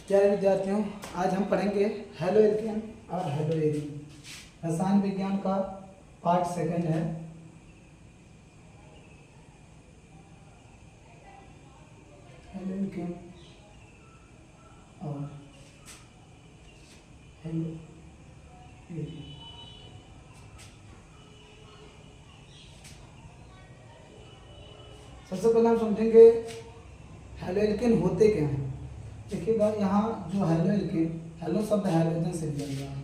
प्यारे विद्यार्थियों, आज हम पढ़ेंगे हेलो एल्केन और हेलो एरीन। रसायन विज्ञान का पार्ट सेकंड है। हेलो एल्केन और हेलो एरीन। सबसे पहले हम समझेंगे हेलो एल्केन होते क्या हैं। देखिएगा, यहाँ जो हेलो एल्केन, हेलो शब्द हाइड्रोजन से लिया गया है,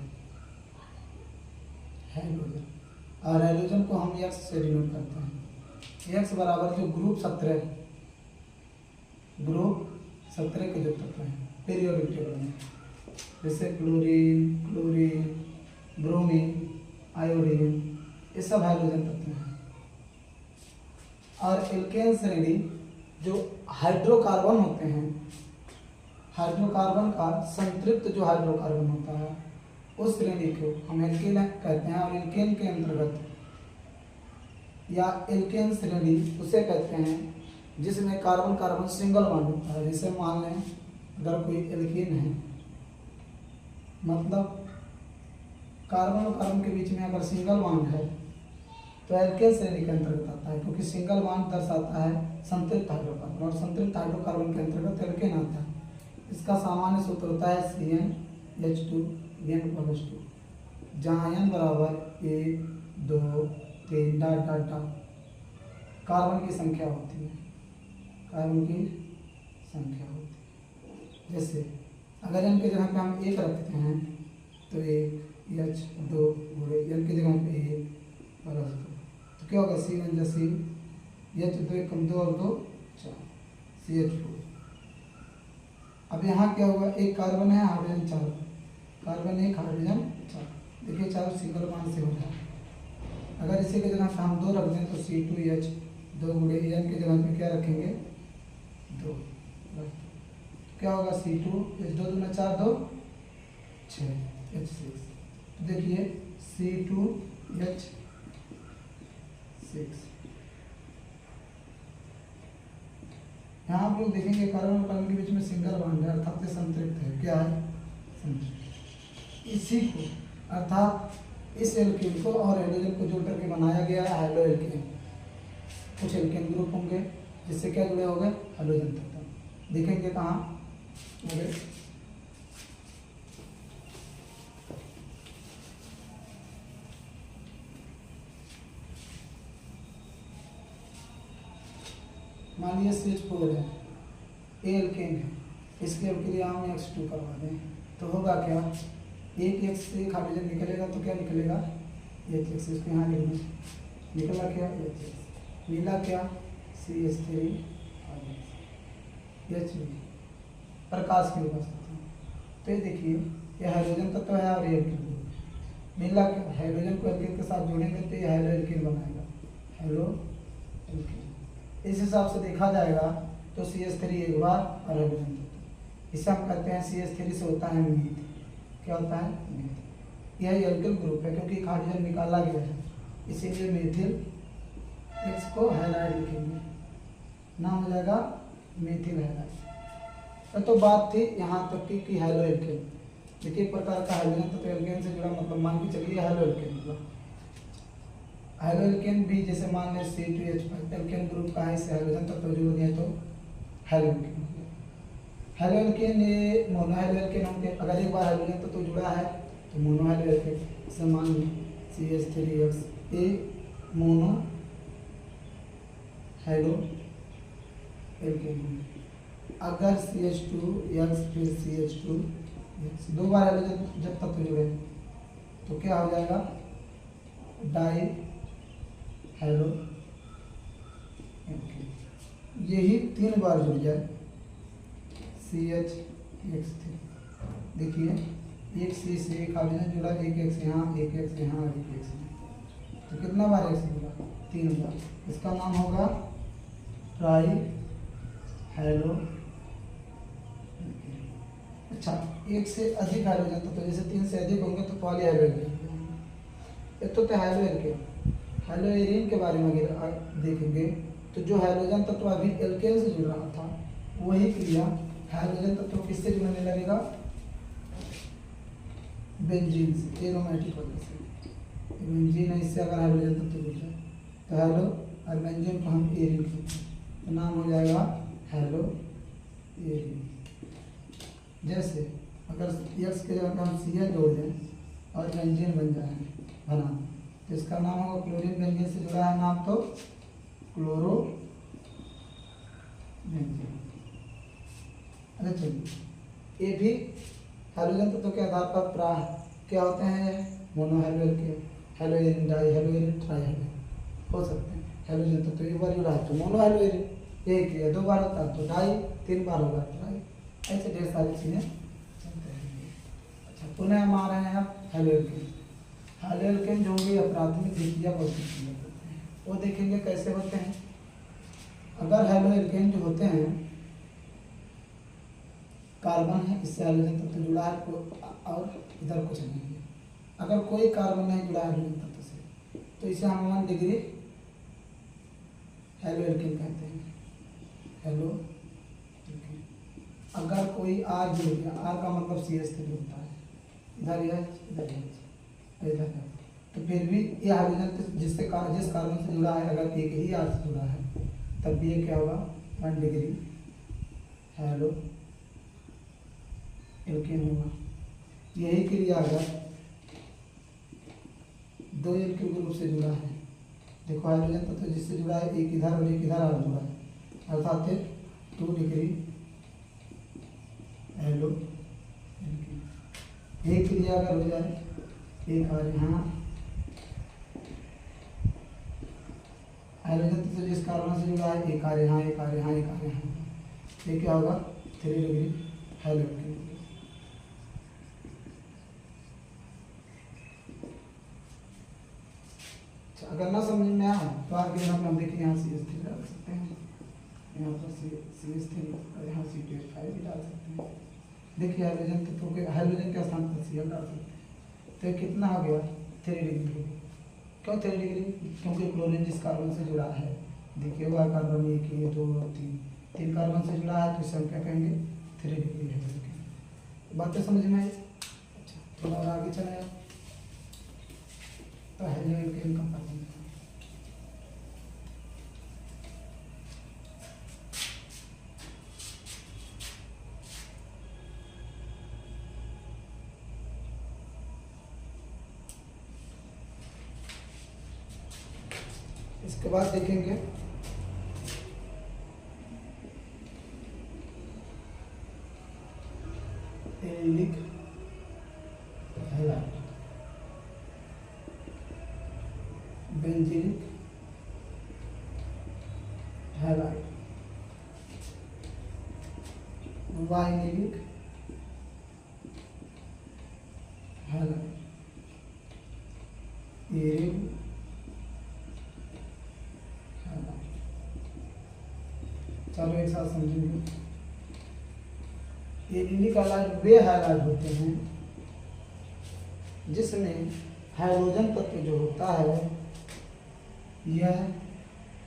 हाइड्रोजन, और हाइड्रोजन को हम एक्स से डिनोट करते हैं। एक्स बराबर जो ग्रुप 17 के जो तत्व हैं पीरियोडिक टेबल में, जैसे क्लोरीन, ब्रोमीन, आयोडीन, ये सब हाइड्रोजन तत्व हैं। और एल्केन श्रेणी जो हाइड्रोकार्बन होते हैं, हाइड्रोकार्बन का संतृप्त जो हाइड्रोकार्बन होता है उस श्रेणी को हम एल्केन कहते हैं। और एल्केन के अंतर्गत या एल्केन श्रेणी उसे कहते हैं जिसमें कार्बन कार्बन सिंगल बॉन्ड होता है। जैसे मान लें अगर कोई एल्केन है, मतलब कार्बन और कार्बन के बीच में अगर सिंगल बॉन्ड है तो एल्केन श्रेणी के अंतर्गत आता है, क्योंकि सिंगल बॉन्ड दर्शाता है संतृप्त हाइड्रोकार्बन, और संतृप्त हाइड्रोकार्बन के अंतर्गत एल्केन आता है। इसका सामान्य सूत्र होता है CnH2n+2, जहाँ n बराबर 1, 2, 3 डॉट डॉट डॉट कार्बन की संख्या होती है, कार्बन की संख्या होती है। जैसे अगर n की जगह पे हम 1 रखते हैं तो 1 H2 गुणे n की जगह पे 1 + 2, तो क्या होगा? C1 H2 1 कम 2 और 2 4 CH4। अब यहाँ क्या होगा? एक कार्बन है, हाइड्रोजन 4, कार्बन 1 हाइड्रोजन 4, देखिए 4 सिंगल बॉन्ड से हो रहा है। अगर इसी के जगह पे हम 2 रख दें तो C2H2 गुणे n की जगह पे क्या रखेंगे? 2, क्या होगा? C2H2 दूना 4 2 6 H6। तो देखिए C2H6 यहाँ आप लोग देखेंगे कार्बन और कार्बन के बीच में सिंगल बॉन्ड है, अर्थात ये संतृप्त है। क्या है? संतृप्त। इसी को अर्थात इस एल्केन को और हाइड्रोजन को जोड़ करके बनाया गया है हेलो एल्केन। कुछ एल्केन ग्रुप होंगे जिससे क्या जुड़े होंगे? हाइड्रोजन तत्व। देखेंगे कहाँ होंगे? मान लीजिए CH4 है, ए एल्केन है, इसके अभिक्रिया हम X2 करवा दें तो होगा क्या? एक X से एक हाइड्रोजन निकलेगा तो क्या निकलेगा? एक X। इसको यहाँ लिखना, निकला क्या? एक X। मिला क्या? CH3 Hb, प्रकाश की उपस्थिति। तो ये देखिए, ये हाइड्रोजन तत्व है और ये एल्केन ग्रुप। मिला क्या? हाइड्रोजन को एल्केन के साथ जोड़ेंगे तो ये हेलो एल्केन बनाएगा, हेलो एल्केन। इस हिसाब से देखा जाएगा तो CH3 एक बार और हाइड्रोजन तत्व, इसे हम कहते हैं CH3 से होता है मीथ। क्या होता है? मीथ। यह एल्किल ग्रुप है क्योंकि हाइड्रोजन निकाला गया है, इसीलिए मेथिल X को हैलाइड लिखेंगे, नाम हो जाएगा मेथिल हैलाइड। तो बात थी यहाँ तक कि हेलो एल्केन। देखिए एक प्रकार का हाइड्रोजन तत्व एल्केन से जुड़ा, मतलब मान के चलिए हेलो एल्केन। मतलब हेलो एल्केन भी जैसे मान लें C2H5 एल्केन ग्रुप का है, इससे हाइड्रोजन तत्व जोड़ दिया तो हेलो एल्केन हो गया। हेलो एल्केन ये मोनो हेलो एल्केन होंगे। अगर एक बार हाइड्रोजन तत्व जुड़ा है तो मोनो हेलो एल्केन। जैसे मान लें CH3X ए मोनो हेलो एल्केन होंगे। अगर CH2X फिर CH2X, 2 बार हाइड्रोजन जब तत्व जुड़े तो क्या हो जाएगा? Die halo alkane. यही 3 बार जुड़ जाए CH3। देखिए एक C से एक हाइड्रोजन जुड़ा, एक X यहाँ, एक X यहाँ, एक X यहाँ, तो कितना बार X जुड़ा? 3 बार। इसका नाम होगा ट्राई हेलो। अच्छा, एक से अधिक हाइड्रोजन तो जैसे 3 से अधिक होंगे तो पॉली हेलो एल्केन। एक तो हेलो एल्केन। हेलो एरीन के बारे में अगर देखेंगे तो जो हाइड्रोजन तत्व अभी एल्केन से जुड़ रहा था वही क्रिया हाइड्रोजन तत्व किससे जुड़ने लगेगा? बेंजीन से, एरोमेटिक वजह से। बेंजीन है, इससे अगर हाइड्रोजन तत्व जुड़ जाए तो हेलो, और बेंजीन को हम एरिन कहते हैं, तो नाम हो जाएगा हेलो एरिन। जैसे अगर एक्स के जगह हम Cl जोड़ दें और बेंजीन बन जाए बना, तो इसका नाम होगा क्लोरीन। बेंजीन से जुड़ा है नाम तो क्लोरो बेंजीन। अच्छा चलिए, ये भी हाइड्रोजन तत्व के आधार पर क्या होते हैं? मोनोहाइड्रोजन के हेलोएरिन, डाईहेलोएरिन, ट्राईहेलोएरिन हो सकते हैं। हाइड्रोजन तत्व एक बार जुड़ा है तो मोनोहाइड्रोजन, एक या दो बार होता है तो डाई, तीन बार होगा ट्राई, ऐसे ढेर सारी चीज़ें चलते रहेंगी। अच्छा, पुनः हम आ रहे हैं अब हेलोएल्केन। हेलोएल्केन जो भी प्राथमिक द्वितीयक और तृतीयक होते हैं वो देखेंगे कैसे होते हैं। अगर हेलोएल्केन जो होते हैं, कार्बन है, इससे हाइड्रोजन तत्व जुड़ा है और इधर कुछ नहीं है। अगर कोई कार्बन नहीं जुड़ा है हाइड्रोजन तत्व से तो इसे हम 1 डिग्री हेलोएल्केन कहते हैं, हेलो। अगर कोई आर जुड़ गया, आर का मतलब CH3 होता है, इधर यह इधर इधर है, तो फिर भी ये हाइड्रोजन जिस कार्बन से जुड़ा है, अगर एक ही आर से जुड़ा है तब भी ये क्या होगा? 1 डिग्री हेलो एल्केन होगा। यही क्रिया अगर 2 एल्किल ग्रुप से जुड़ा है, देखो हाइड्रोजन तत्व जिससे जुड़ा है एक इधर और एक इधर जुड़ा है, अर्थात 2 डिग्री हेलो एल्केन। यही क्रिया अगर हो जाए, एक आर यहाँ हाइड्रोजन तत्व जिस कार्बन से जुड़ा है, एक आर यहाँ, एक आर यहाँ, एक आर यहाँ, ये क्या होगा? 3 डिग्री हेलो एल्केन। अगर ना समझ में आए तो आगे हम देखिए, यहाँ CH3 डाल सकते हैं, यहाँ पर CH3 और यहाँ C2H5 भी डाल सकते हैं। देखिए हाइड्रोजन तत्वों के, हाइड्रोजन के स्थान पर Cl डाल सकते हैं, तो ये कितना हो गया? 3 डिग्री। क्यों 3 डिग्री? क्योंकि क्लोरीन जिस कार्बन से जुड़ा है, देखिए वह कार्बन 1, 2, 3 कार्बन से जुड़ा है, तो इसे हम क्या कहेंगे? 3 डिग्री है। बातें समझ में आई? अच्छा, थोड़ा और आगे चले तो हेलोएल्केन का कार्बन, इसके बाद देखेंगे allylic halide, benzylic halide, vinylic halide, aryl halide. चलो एक साथ समझेंगे। एरिनिक हैलाइड वे हैलाइड होते हैं जिसमें हाइड्रोजन तत्व जो होता है यह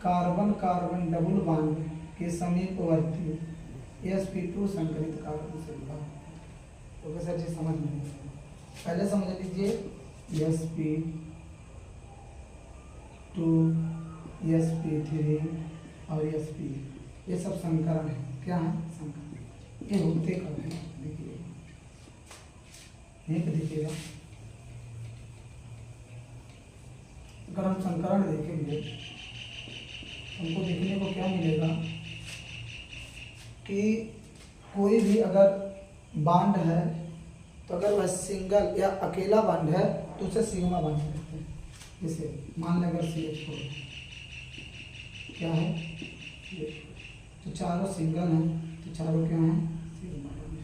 कार्बन कार्बन डबल बॉन्ड के समीपवर्ती sp2 संकरित कार्बन से जुड़ा है। तो कैसे चीज समझ में पहले समझ लीजिए, sp2 sp3 और sp, ये सब संकरण है। क्या है? संकरण। ये होते कब है? देखिए यहीं पे देखिएगा, अगर हम संकरण देखेंगे हमको देखने को क्या मिलेगा कि कोई भी अगर बांड है तो अगर वह सिंगल या अकेला बांड है तो उसे सिग्मा बांड कहते हैं। जैसे मान लें अगर CH4 क्या है, तो चारों सिंगल हैं तो चारों क्या हैं? सिग्मा बांड है।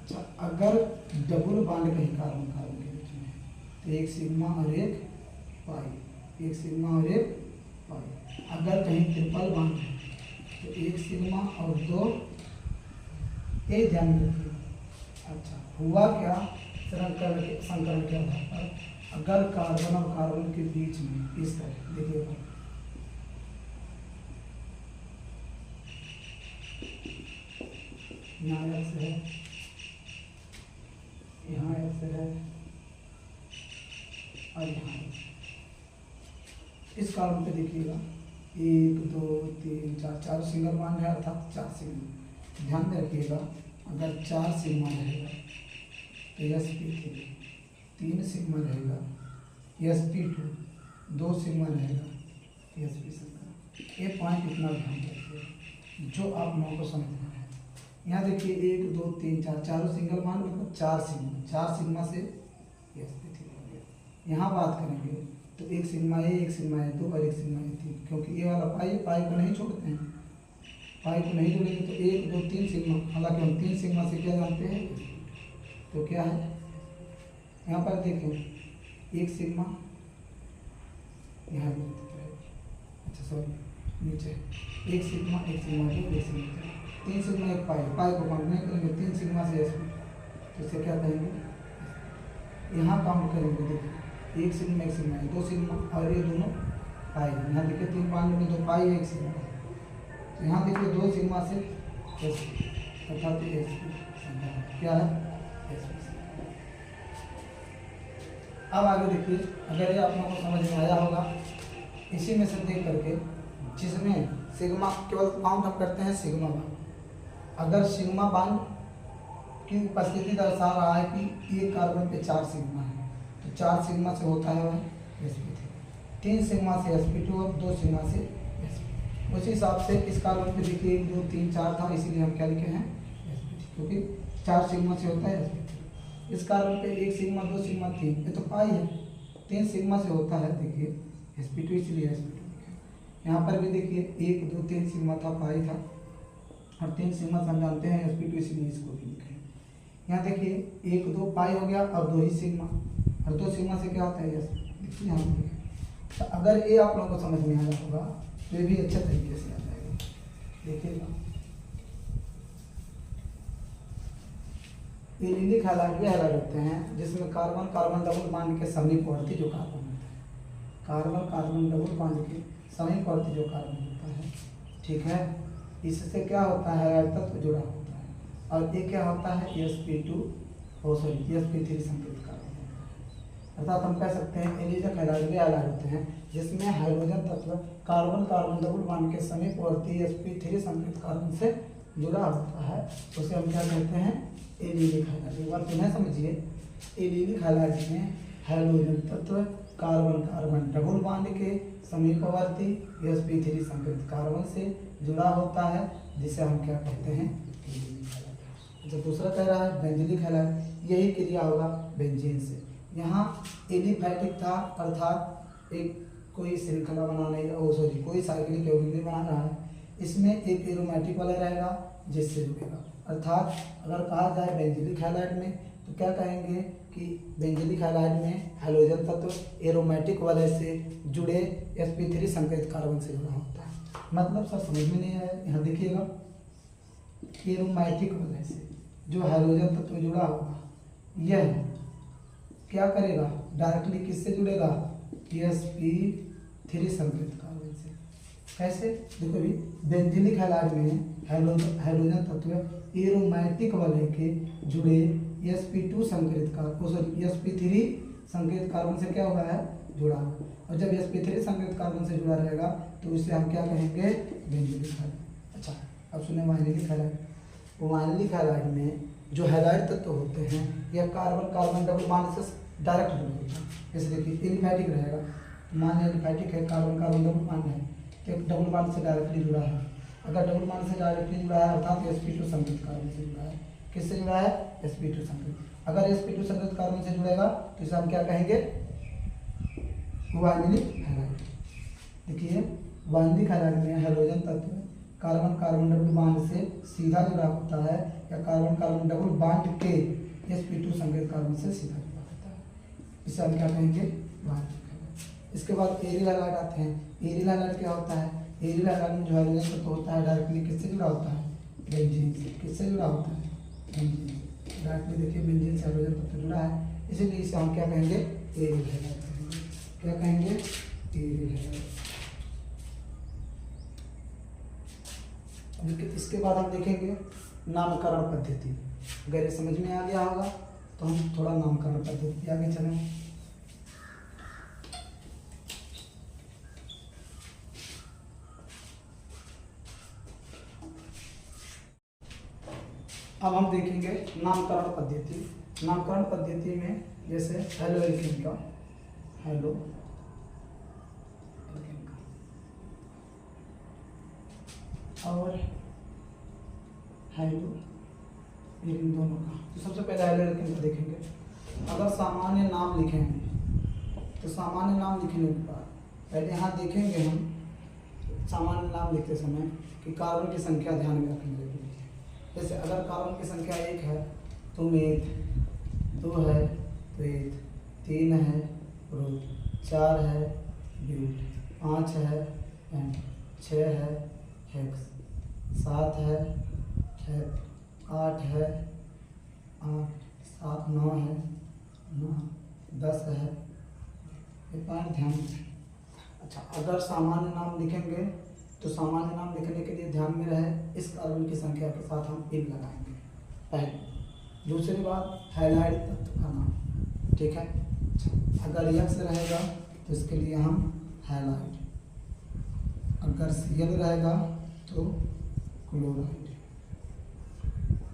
अच्छा, अगर डबल बांड कहीं कार्बन कार्बन के बीच में है तो एक सिग्मा और एक पाई, एक सिग्मा और एक पाई। अगर कहीं ट्रिपल बांड है तो एक सिग्मा और 2, ये ध्यान रखिए। अच्छा, हुआ क्या? संकरण के आधार पर अगर कार्बन और कार्बन के बीच में इस तरह देखिएगा, यहाँ एक्स है, यहाँ एक्स है और यहाँ इस कॉलम पे देखिएगा 1 2 3 4 चार सिंगल मान है, अर्थात 4 सिग्मा। ध्यान में रखिएगा, अगर 4 सिग्मा रहेगा तो sp3, 3 सिग्मा रहेगा sp2, 2 सिग्मा रहेगा sp7। ये पॉइंट इतना ध्यान रखिए जो आप लोगों को समझना है। यहाँ देखिए 1 2 3 4 चारों सिंगल मान, मतलब 4 सिग्मा, 4 सिग्मा से sp3 हो गया। यहाँ बात करेंगे तो 1 सिग्मा ए, 1 सिग्मा ए 2 और 1 सिग्मा ए 3, क्योंकि ये वाला पाई को नहीं छोड़ते हैं, पाई को नहीं जोड़ेंगे तो 1 2 3 सिग्मा। हालांकि हम 3 सिग्मा से क्या जानते हैं, तो क्या है यहाँ पर देखें 1 सिग्मा यहाँ, अच्छा सॉरी नीचे 1 सिग्मा 1 सिग्मा 2 1 सिग्मा 3 सिग्मा 1 पाई को काउंट नहीं करेंगे, 3 सिग्मा से sp, तो इसे क्या कहेंगे, यहाँ काउंट करेंगे। देखिए 1 सिग्मा 1 सिग्मा है, 2 सिग्मा और ये दोनों पाई। यहाँ देखिए 3 पाई में 2 पाई है 1 सिग्मा, तो यहाँ देखिए 2 सिग्मा से sp, अर्थात sp क्या है sp। अब आगे देखिए, अगर ये आप लोगों को समझ में आया होगा, इसी में से देख करके जिसमें सिग्मा केवल काउंट हम करते हैं सिग्मा बांड। अगर सिग्मा बांड की उपस्थिति दर्शा रहा है कि एक कार्बन पे 4 सिग्मा है, तो 4 सिग्मा से होता है वह sp3, 3 सिग्मा से sp2 और 2 सिग्मा से sp। उसी हिसाब से इस कार्बन पे देखिए 1 2 3 4 था, इसीलिए हम क्या लिखे हैं sp3, क्योंकि 4 सिग्मा से होता है sp3। इस कार्बन पे 1 सिग्मा 2 सिग्मा 3, ये तो पाई है, 3 सिग्मा से होता है देखिए sp2, इसलिए sp2 लिखे। यहाँ पर भी देखिए 1 2 3 सिग्मा था, पाई था, और 3 सिग्मा से हम जानते हैं sp2, इसलिए इसको भी लिखे। यहाँ देखिए 1 2 पाई हो गया और 2 ही सिग्मा, और 2 सिग्मा से क्या होता है यस। देखिए यहाँ पे तो अगर ये आप लोगों को समझ में आया होगा तो ये भी अच्छे तरीके से आ जाएगा। देखिएगा ये लिलिक हैलाइड भी हैलाइड होते हैं जिसमें कार्बन कार्बन डबल बॉन्ड के समीपवर्ती जो कार्बन होता है, कार्बन कार्बन डबल बॉन्ड के समीपवर्ती जो कार्बन होता है, ठीक है, इससे क्या होता है हैलाइड तत्व जुड़ा होता है। और ये क्या होता है sp2 sp3 संकेत कार्बन होता है। अर्थात हम कह सकते हैं एलिजक हैलाइड भी हैलाइड होते हैं जिसमें हाइड्रोजन तत्व कार्बन कार्बन डबल बॉन्ड के समीपवर्ती sp3 संकेत कार्बन से जुड़ा होता है, उसे हम क्या कहते हैं एलिलिक हैलाइड। एक बार पुनः समझिए, एलिलिक हैलाइड में हाइड्रोजन तत्व कार्बन कार्बन डबल बॉन्ड के समीपवर्ती sp3 संकेत कार्बन से जुड़ा होता है, जिसे हम क्या कहते हैं एलिलिक हैलाइड। जो दूसरा कह रहा है बेंजीलिक हैलाइड, यही क्रिया होगा बेंजीन से। यहाँ एलिफैटिक था, अर्थात एक कोई श्रृंखला बनाने कोई साइक्लिक यौगिक बना रहा है, इसमें एक एरोमेटिक वाला रहेगा जिससे जुड़ेगा। अर्थात अगर कहा जाए बेंजीलिक हैलाइड में तो क्या कहेंगे कि बेंजीलिक हैलाइड में हाइड्रोजन तत्व एरोमेटिक वाले से जुड़े sp3 संकेत कार्बन से जुड़ा होता है। मतलब सर समझ में नहीं आया, यहाँ देखिएगा एरोमेटिक वाले से जो हाइड्रोजन तत्व जुड़ा होगा यह क्या करेगा, डायरेक्टली किससे जुड़ेगा sp3 संकेत कार्बन से। कैसे, देखो भी बेंजीलिक हैलाइड में हाइड्रोजन तत्व एरोमेटिक वाले के जुड़े sp2 संकेत कार्बन sp3 संकेत कार्बन से क्या हुआ है जुड़ा हुआ, और जब sp3 संकेत कार्बन से जुड़ा रहेगा तो इसे हम क्या कहेंगे बेंजीलिक हैलाइड। अच्छा अब सुने वाइनिलिक हैलाइड। वाइनिलिक हैलाइड में जो हैलाइड तत्व होते हैं यह कार्बन कार्बन डबल बॉन्ड से डायरेक्ट जुड़े होते हैं। जैसे देखिए एलिफैटिक रहेगा, मान एलिफैटिक है, कार्बन कार्बन डबल बॉन्ड है, तो एक डबल बॉन्ड से डायरेक्टली जुड़ा है। अगर डबल बॉन्ड से डायरेक्टली जुड़ा है अर्थात sp2 संकेत कार्बन से जुड़ा है। किससे जुड़ा है sp2 संकेत। अगर sp2 संकेत कार्बन से जुड़ेगा तो इसे हम क्या कहेंगे वाइनिलिक हैलाइड। देखिए वाइनिलिक हैलाइड में हाइड्रोजन तत्व कार्बन कार्बन डबल बॉन्ड से सीधा जुड़ा होता है या कार्बन कार्बन डबल बॉन्ड के sp2 संकेत कार्बन से सीधा जुड़ा होता है, इसे हम क्या कहेंगे वाइनिलिक हैलाइड। इसके बाद एरिल हैलाइड आते हैं। एरिल हैलाइड क्या होता है, एरिल हैलाइड में जो हाइड्रोजन तत्व होता है डायरेक्टली किससे जुड़ा होता है बेंजीन से। किससे जुड़ा होता है बेंजीन से। डायरेक्टली देखिए बेंजीन से हाइड्रोजन तत्व जुड़ा है, इसीलिए इसे हम क्या कहेंगे एरिल हैलाइड कहेंगे। क्या कहेंगे एरिल हैलाइड। इसके बाद हम देखेंगे नामकरण पद्धति। अगर ये समझ में आ गया होगा तो हम थोड़ा नामकरण पद्धति आगे चलें। अब हम देखेंगे नामकरण पद्धति। नामकरण पद्धति में जैसे हेलो एल्केन का, हेलो एल्केन का, और हेलो इन दोनों का। तो सबसे पहले हेलो एल्केन का देखेंगे। अगर सामान्य नाम लिखेंगे तो सामान्य नाम लिखने के बाद पहले यहाँ देखेंगे हम सामान्य नाम लिखते समय कि कार्बन की संख्या ध्यान में रखनी है। जैसे अगर कार्बन की संख्या 1 है तो मेथ, 2 है तो एथ, 3 है प्रोप, 4 है ब्यूट, 5 है एंड, 6 है हेक्स, 7 है हेप, 8 है 7, 9 है 9, 10 है। ये पॉइंट ध्यान में। अच्छा, अगर सामान्य नाम लिखेंगे तो सामान्य नाम लिखने के लिए ध्यान में रहे इस कार्बन की संख्या के साथ हम इन लगाएंगे पहले। दूसरी बात हैलाइड तत्व का नाम, ठीक है। अगर यक्स रहेगा तो इसके लिए हम हैलाइड, अगर सीएल रहेगा तो क्लोराइड,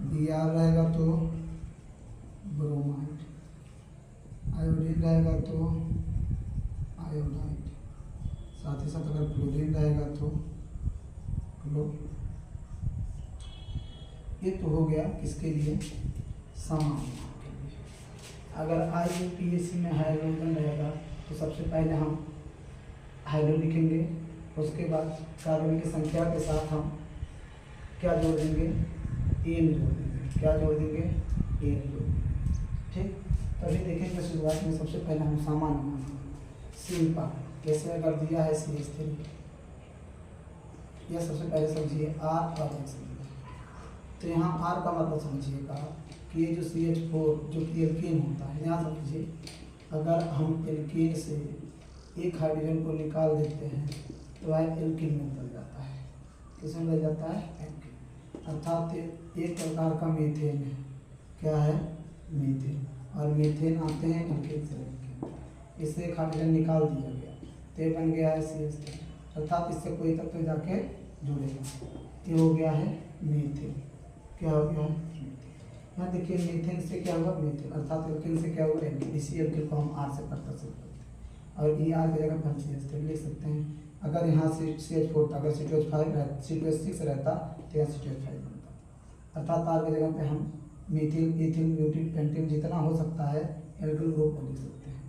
बीआर रहेगा तो ब्रोमाइड, आयोडीन रहेगा तो आयोडाइड, साथ ही साथ अगर क्लोरीन रहेगा तो ये तो हो गया किसके लिए, सामान्य के लिए। अगर IUPAC में हाइड्रोजन रहेगा तो सबसे पहले हम हाइड्रो लिखेंगे, उसके बाद कार्बन की संख्या के साथ हम क्या जोड़ देंगे, एन जोड़ देंगे। क्या जोड़ देंगे, एन जोड़ देंगे, ठीक। तभी देखेंगे शुरुआत में सबसे पहले हम सामान्य नाम सिंपल, जैसे अगर दिया है CH3, यह सबसे पहले समझिए R और X, तो यहाँ R का मतलब समझिएगा कि ये जो CH4 जो कि एल्कीन होता है, यहाँ समझिए अगर हम एल्कीन से एक हाइड्रोजन को निकाल देते हैं तो वह एल्कीन में बदल जाता है। किसमें बदल जाता है, एल्कीन। अर्थात एक प्रकार का मीथेन है, क्या है, मीथेन। और मीथेन आते हैं एल्कीन से एल्कीन, इससे एक हाइड्रोजन निकाल दिया गया तो ये बन गया है CH3, अर्थात इससे कोई तत्व जाके जुड़ेगा, ये हो गया है मीथेन। क्या हो गया, यहाँ देखिए मीथेन से क्या हुआ, मीथेन, अर्थात एल्कीन से क्या हुआ, एल्कीन। इसी एल्कीन को हम R से प्रदर्शित करते हैं और ई आर की जगह हम CH3 लिख सकते हैं। अगर यहाँ से CH4 था, अगर C2H6 रहता तो यहाँ C2H5 बनता, अर्थात R की जगह पे हम मीथिल, इथिल, ब्यूटिल, पेंटिल जितना हो सकता है एल्किल ग्रुप को लिख सकते हैं।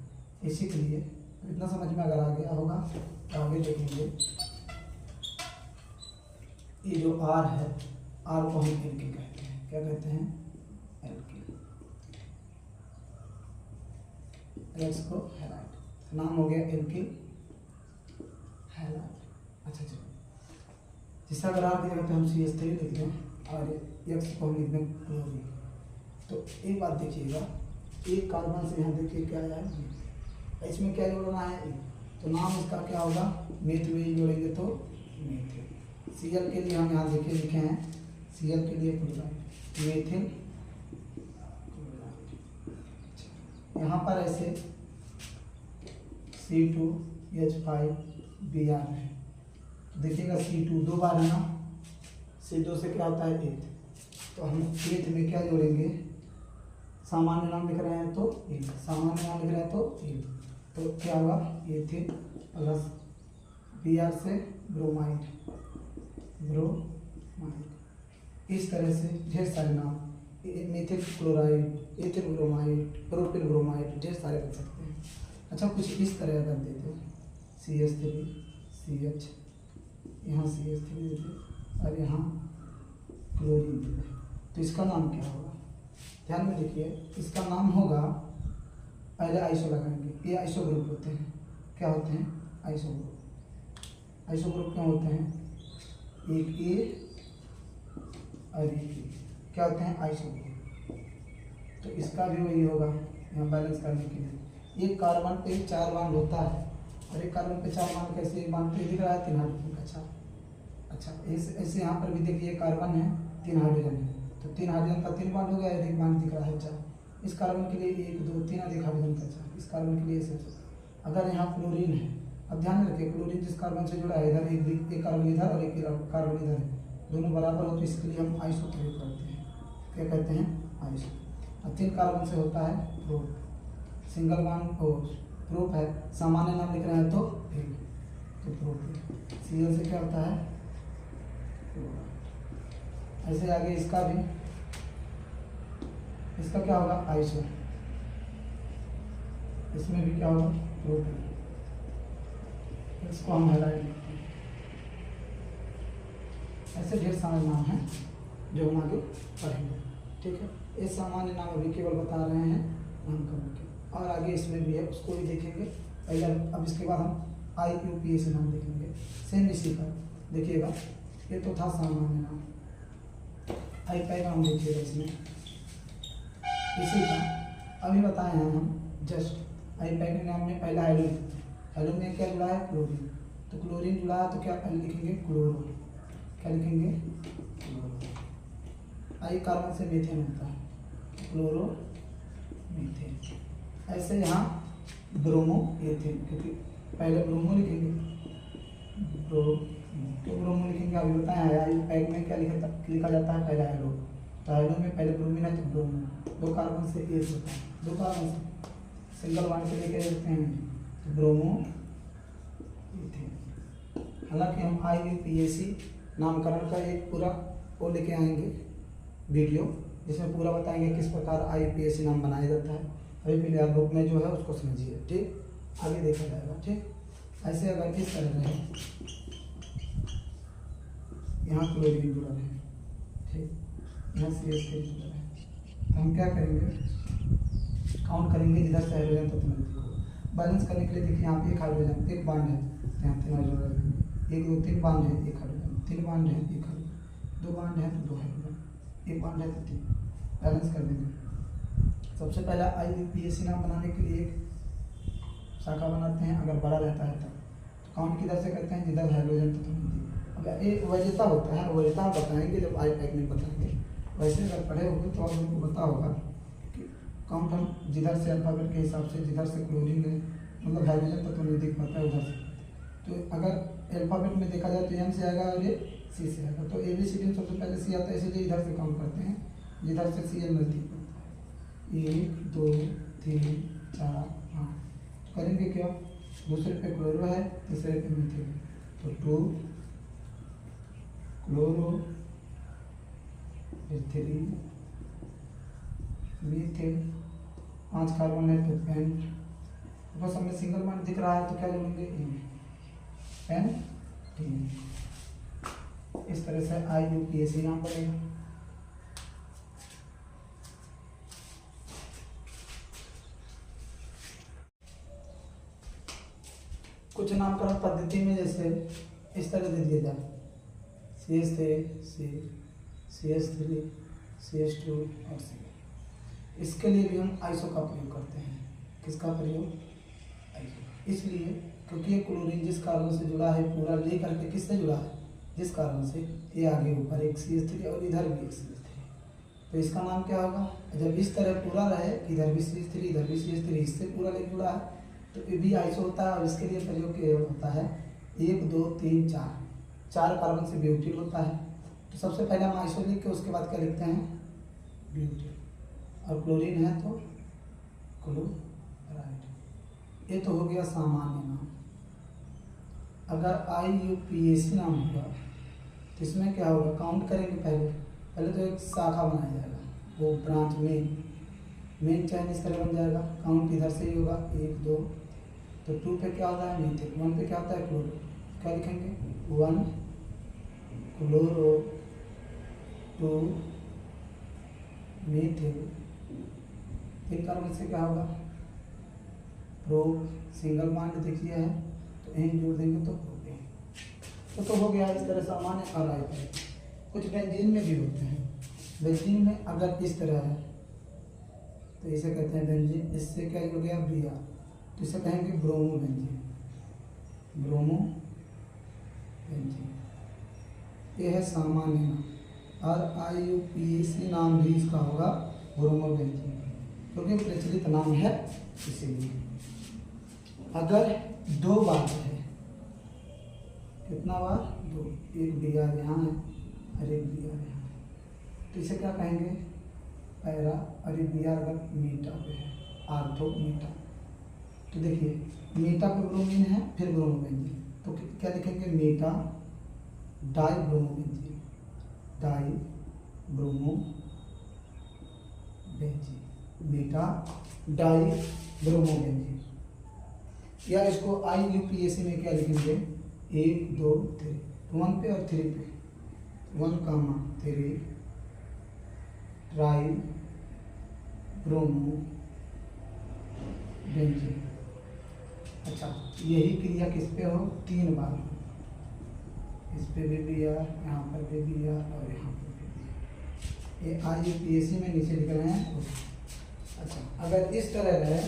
इसी के लिए इतना समझ में अगर आ गया होगा तो आगे देखेंगे। ये जो R है, R को हम एल्किल कहते हैं, क्या कहते हैं, एल्किल। एक्स को हैलाइड, नाम हो गया एल्किल हैलाइड। अच्छा चलो, जिसका अगर R की जगह पे हम CH3 लिख दें और एक्स को हम लिख दें क्लोरीन, तो एक बात देखिएगा, एक कार्बन से यहाँ देखिए क्या आया है, इसमें क्या जोड़ना है, तो नाम इसका क्या होगा, मेथ में जोड़ेंगे तो मेथिल। Cl के लिए हम यहाँ देखिए लिखे हैं, Cl के लिए क्लोराइड, मेथिल क्लोराइड। यहाँ पर ऐसे C2H5Br है, देखिएगा C2 दो बार है ना, C2 से क्या होता है एथ, तो हम एथ में क्या जोड़ेंगे, सामान्य नाम लिख रहे हैं तो एथ, सामान्य नाम लिख रहे हैं तो एथ, तो क्या होगा, एथिल प्लस Br से ब्रोमाइड, ब्रोमाइड। इस तरह से ढेर सारे नाम, methyl chloride, ethyl bromide, propyl bromide, ढेर सारे बन सकते हैं। अच्छा, कुछ इस तरह अगर देते हैं CH3 CH, यहाँ CH3 देते और यहाँ क्लोरीन देते, तो इसका नाम क्या होगा, ध्यान में देखिए, इसका नाम होगा, पहले आइसो लगाएंगे। ये आइसो ग्रुप होते हैं, क्या होते हैं, आइसो ग्रुप। आइसो ग्रुप क्या होते हैं, एक ए और एक ए, क्या होते हैं, आइसो ग्रुप। तो इसका भी वही होगा, यहाँ बैलेंस करने के लिए एक कार्बन पे 4 बॉन्ड होता है और एक कार्बन पे 4 बॉन्ड, कैसे एक बॉन्ड पे दिख रहा है 3 हाइड्रोजन का 4। अच्छा, ऐसे यहाँ पर भी देखिए कार्बन है, 3 हाइड्रोजन है, तो 3 हाइड्रोजन का 3 बॉन्ड हो गया, एक बॉन्ड दिख रहा है 4। इस कार्बन के लिए 1 2 3 अधिक हाइड्रोजन का 4, इस कार्बन के लिए ऐसे। अगर यहाँ क्लोरीन है, अब ध्यान में रखिए क्लोरीन जिस कार्बन से जुड़ा है, इधर एक कार्बन इधर और एक कार्बन इधर है, दोनों बराबर हो तो इसके लिए हम आइसो प्रयोग करते हैं। क्या कहते हैं? आइसो। अब 3 कार्बन से होता है प्रोप, सिंगल बॉन्ड और प्रोप है, सामान्य नाम लिख रहे हैं तो प्रोप। सीएल से क्या होता है? ऐसे आगे इसका भी, इसका क्या होगा? आइसो। इसमें भी क्या होगा? प्रोप। इसको हम हाइलाइट करते हैं। ऐसे ढेर सारे नाम हैं जो हम आगे पढ़ेंगे, ठीक है। ये सामान्य नाम अभी केवल बता रहे हैं नामकरण के, और आगे इसमें भी है, उसको भी देखेंगे पहले। अब इसके बाद हम IUPAC नाम देखेंगे, सेम इसी का। देखिएगा, ये तो था सामान्य नाम। IUPAC नाम देखिएगा इसमें इसी का अभी बताए हैं हम जस्ट। IUPAC नाम में पहला हाइड्रोजन, हाइड्रोजन में क्या जुड़ा है? क्लोरीन। तो क्लोरीन जुड़ा है तो क्या पहले लिखेंगे? क्लोरो। क्या लिखेंगे? क्लोरो। आई कार्बन से मीथेन होता है, क्लोरो मीथेन। ऐसे यहाँ ब्रोमो एथेन, क्योंकि पहले ब्रोमो लिखेंगे, ब्रोमो लिखेंगे। अभी बताया IUPAC में क्या लिखा जाता है? पहला हाइड्रो, तो हाइड्रो में पहले ब्रोमीन है तो ब्रोमो। 2 कार्बन से एस होता है, 2 कार्बन से सिंगल बॉन्ड से लेके देखते हैं तो ब्रोमो एथेन। हालांकि हम IUPAC नामकरण का एक पूरा वो लेके आएंगे वीडियो, जिसमें पूरा बताएंगे किस प्रकार IUPAC नाम बनाया जाता है। अभी फिलहाल बुक में जो है उसको समझिए, ठीक। आगे देखा जाएगा, ठीक। ऐसे अगर इस तरह रहे, यहाँ क्लोरीन जुड़ा है, ठीक, यहाँ CH3 जुड़ा है, तो हम क्या करेंगे? काउंट करेंगे जिधर से हाइड्रोजन तत्व नजदीक हो। बैलेंस करने के लिए देखिए, यहाँ पे एक हाइड्रोजन, एक बॉन्ड है, यहाँ 3 हाइड्रोजन, 1 2 3 बॉन्ड है, 1 हाइड्रोजन, 3 बॉन्ड है, 1 हाइड्रोजन, 2 बॉन्ड है तो 2 हाइड्रोजन, 1 बॉन्ड है तो 3। बैलेंस कर देंगे। सबसे पहला IUPAC नाम बनाने के लिए एक शाखा बनाते हैं, अगर बड़ा रहता है तब। तो काउंट किधर से करते हैं? जिधर हाइड्रोजन तत्व नजदीक। अब एक वैधता होता है, वैधता बताएंगे जब IUPAC में बताएंगे। वैसे अगर पढ़े होंगे तो आप उनको पता होगा कि काउंट हम जिधर से अल्फाबेट के हिसाब से, जिधर से क्लोरीन है मतलब हाइड्रोजन तत्व नजदीक पड़ता है उधर से। तो अगर अल्फाबेट में देखा जाए तो M से आएगा और ये C से आएगा, तो ABCD में सबसे पहले C आता है, इसलिए इधर से काउंट करते हैं जिधर से CL नजदीक पड़ता है। 1 2 3 4 5। तो करेंगे क्या? दूसरे पे क्लोरो है, तीसरे पे मीथेन, तो 2 क्लोरो, फिर 3 मीथेन, 5 कार्बन है तो पेन। बस हमें सिंगल बॉन्ड दिख रहा है तो क्या जोड़ेंगे? पेन टीन। इस तरह से IUPAC नाम बनेगा। कुछ नामकरण पद्धति में जैसे इस तरह दे दिया जाए, CH3 CH3 CH2 और C। इसके लिए भी हम आइसो का प्रयोग करते हैं। किसका प्रयोग? आइसो। इसलिए क्योंकि ये क्लोरीन जिस कार्बन से जुड़ा है पूरा ले करके किससे जुड़ा है? जिस कार्बन से, ये आगे ऊपर एक CH3 और इधर भी एक CH3, तो इसका नाम क्या होगा? जब इस तरह पूरा रहे, इधर भी CH3 इधर भी CH3, इससे पूरा ले जुड़ा है तो ये भी आइसो होता है। और इसके लिए प्रयोग होता है 1 2 3 4 कार्बन से ब्यूटील होता है। तो सबसे पहले हम आइसो लिख के उसके बाद क्या लिखते हैं? ब्यूटील। और क्लोरीन है तो क्लोराइड। ये तो हो गया सामान्य नाम। अगर IUPAC नाम होगा तो इसमें क्या होगा? काउंट करेंगे पहले तो एक शाखा बनाया जाएगा, वो ब्रांच मेन चैन इस तरह बन जाएगा। काउंट इधर से ही होगा 1 2, तो 2 पे क्या होता है? मीथेन। 1 पे क्या होता है? क्लोरो। क्या लिखेंगे? 1 क्लोरो, 2 मीथेन। 3 कार्बन से क्या होगा? प्रो, सिंगल बॉन्ड देखिए है तो एन जोड़ देंगे तो प्रोपेन। तो हो गया इस तरह सामान्य और IUPAC। कुछ बेंजीन में भी होते हैं। बेंजीन में अगर इस तरह है तो इसे कहते हैं बेंजीन। इससे क्या जुड़ गया? Br, तो इसे कहेंगे ब्रोमो बेंजीन। ब्रोमो बेंजीन ये है सामान्य नाम। और IUPAC नाम भी इसका होगा ब्रोमोबेंजीन, क्योंकि प्रचलित नाम है इसीलिए। अगर 2 बार है, कितना बार? 2, एक BR यहाँ है और एक BR यहाँ है, तो इसे क्या कहेंगे? पैरा, और ये BR अगर मीटा पे है, आर्थो मीटा, तो देखिए मीटा पे ब्रोमीन है, फिर ब्रोमोबेंजीन, तो क्या लिखेंगे? Meta di bromobenzene, di bromobenzene, meta di bromobenzene. या इसको IUPAC में क्या लिखेंगे? 1 2 3, 1 पे और 3 पे, 1, 3 ट्राई ब्रोमोबेंजीन। अच्छा, यही क्रिया किस पे हो? 3 बार हो, इस पे भी BR, यहाँ पर भी BR और यहाँ पर भी BR। ये IUPAC में नीचे लिख रहे हैं। अच्छा, अगर इस तरह रहे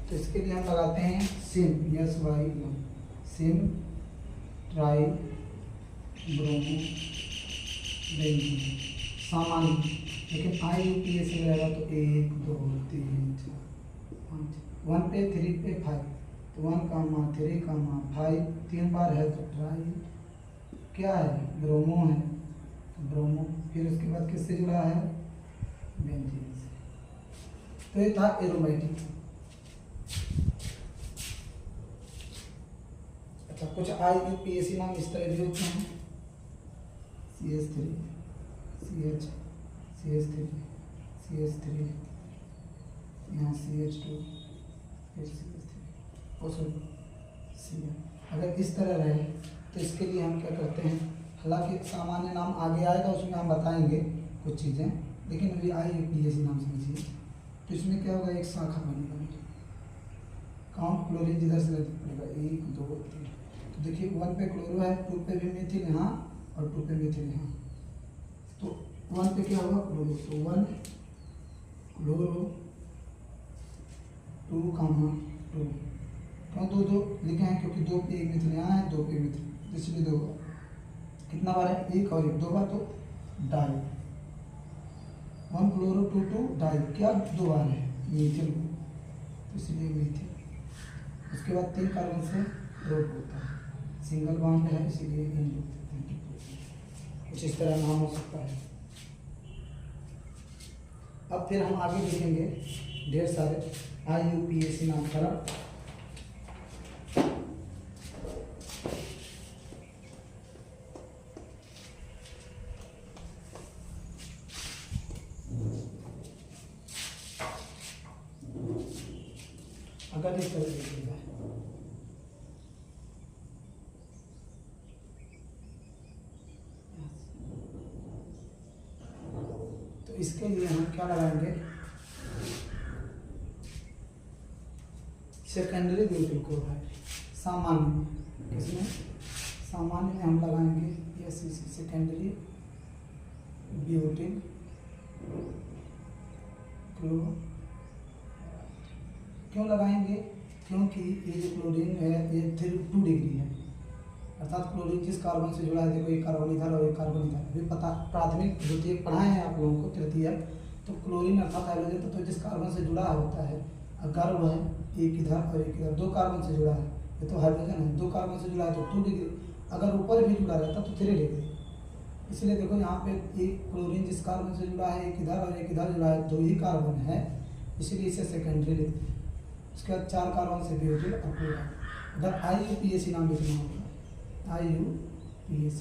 तो इसके लिए हम लगाते हैं SIM, SY1, SIM try bromobenzene सामान्य। लेकिन IUPAC में रहेगा तो 1 2 3 4 5, 1 पे 3 पे 5, तो 1, 3, 5, 3 बार है तो ट्राई क्या है? ब्रोमो है, तो ब्रोमो। फिर उसके बाद किससे जुड़ा है? बेंजीन से। तो ये था एरोमेटिक। अच्छा, कुछ IUPAC नाम इस तरह भी होते हैं, CH3, CH, CH3, CH3, यहाँ CH2, फिर CH3 और CN। अगर इस तरह रहे तो इसके लिए हम क्या करते हैं? हालांकि सामान्य नाम आगे आएगा, उसमें हम बताएंगे कुछ चीज़ें, लेकिन अभी IUPAC नाम समझिए। तो इसमें क्या होगा? एक शाखा बनेगा, काउंट क्लोरीन जिधर से पड़ेगा 1 2 3। तो देखिए 1 पे क्लोरो है, 2 पे भी मिथिल यहाँ और 2 पे मिथिल यहाँ, तो 1 पे क्या होगा? क्लोरो, तो 1 क्लोरो, 2, 2। क्यों 2 2 लिखे हैं? क्योंकि 2 पे एक मिथिल यहाँ है, 2 पे मिथिल, इसलिए 2 बार। कितना बार है? 1 और 1, 2 बार, तो डाई, 1 क्लोरो 2 2 डाई, क्या 2 बार है? मिथिल, तो इसलिए मिथिल। उसके बाद 3 कार्बन से रोक होता है, सिंगल बॉन्ड है, इसीलिए इन लिख देते हैं। कुछ इस तरह नाम हो सकता है। अब फिर हम आगे लिखेंगे ढेर सारे IUPAC नामकरण। अगर इस तरह लिखिएगा, तो इसके लिए हम क्या लगाएंगे? Secondary butyl chloride. सामान्य, किसमें? सामान्य में हम लगाएंगे SEC, सेकेंडरी ब्यूटिल क्लोराइड। क्यों लगाएंगे? क्योंकि ये जो क्लोरीन है ये 2 डिग्री है, अर्थात क्लोरीन जिस कार्बन से जुड़ा है, देखो एक कार्बन इधर और एक कार्बन इधर, अभी पता प्राथमिक द्वितीयक पढ़ाए हैं आप लोगों को, तृतीय। तो क्लोरीन अर्थात हाइड्रोजन तो जिस कार्बन से जुड़ा होता है, अगर वह एक इधर और एक इधर 2 कार्बन से जुड़ा है, ये तो हाइड्रोजन है, 2 कार्बन से जुड़ा है तो 2 डिग्री, अगर ऊपर भी जुड़ा रहता तो 3 डिग्री। इसलिए देखो यहाँ पे एक क्लोरीन जिस कार्बन से जुड़ा है, एक इधर और एक इधर जुड़ा है, 2 ही कार्बन है, इसलिए इसे सेकेंडरी लिखते हैं। उसके बाद 4 कार्बन से ब्यूटिल और क्लोराइड। अगर IUPAC नाम लिखना होगा, IUPAC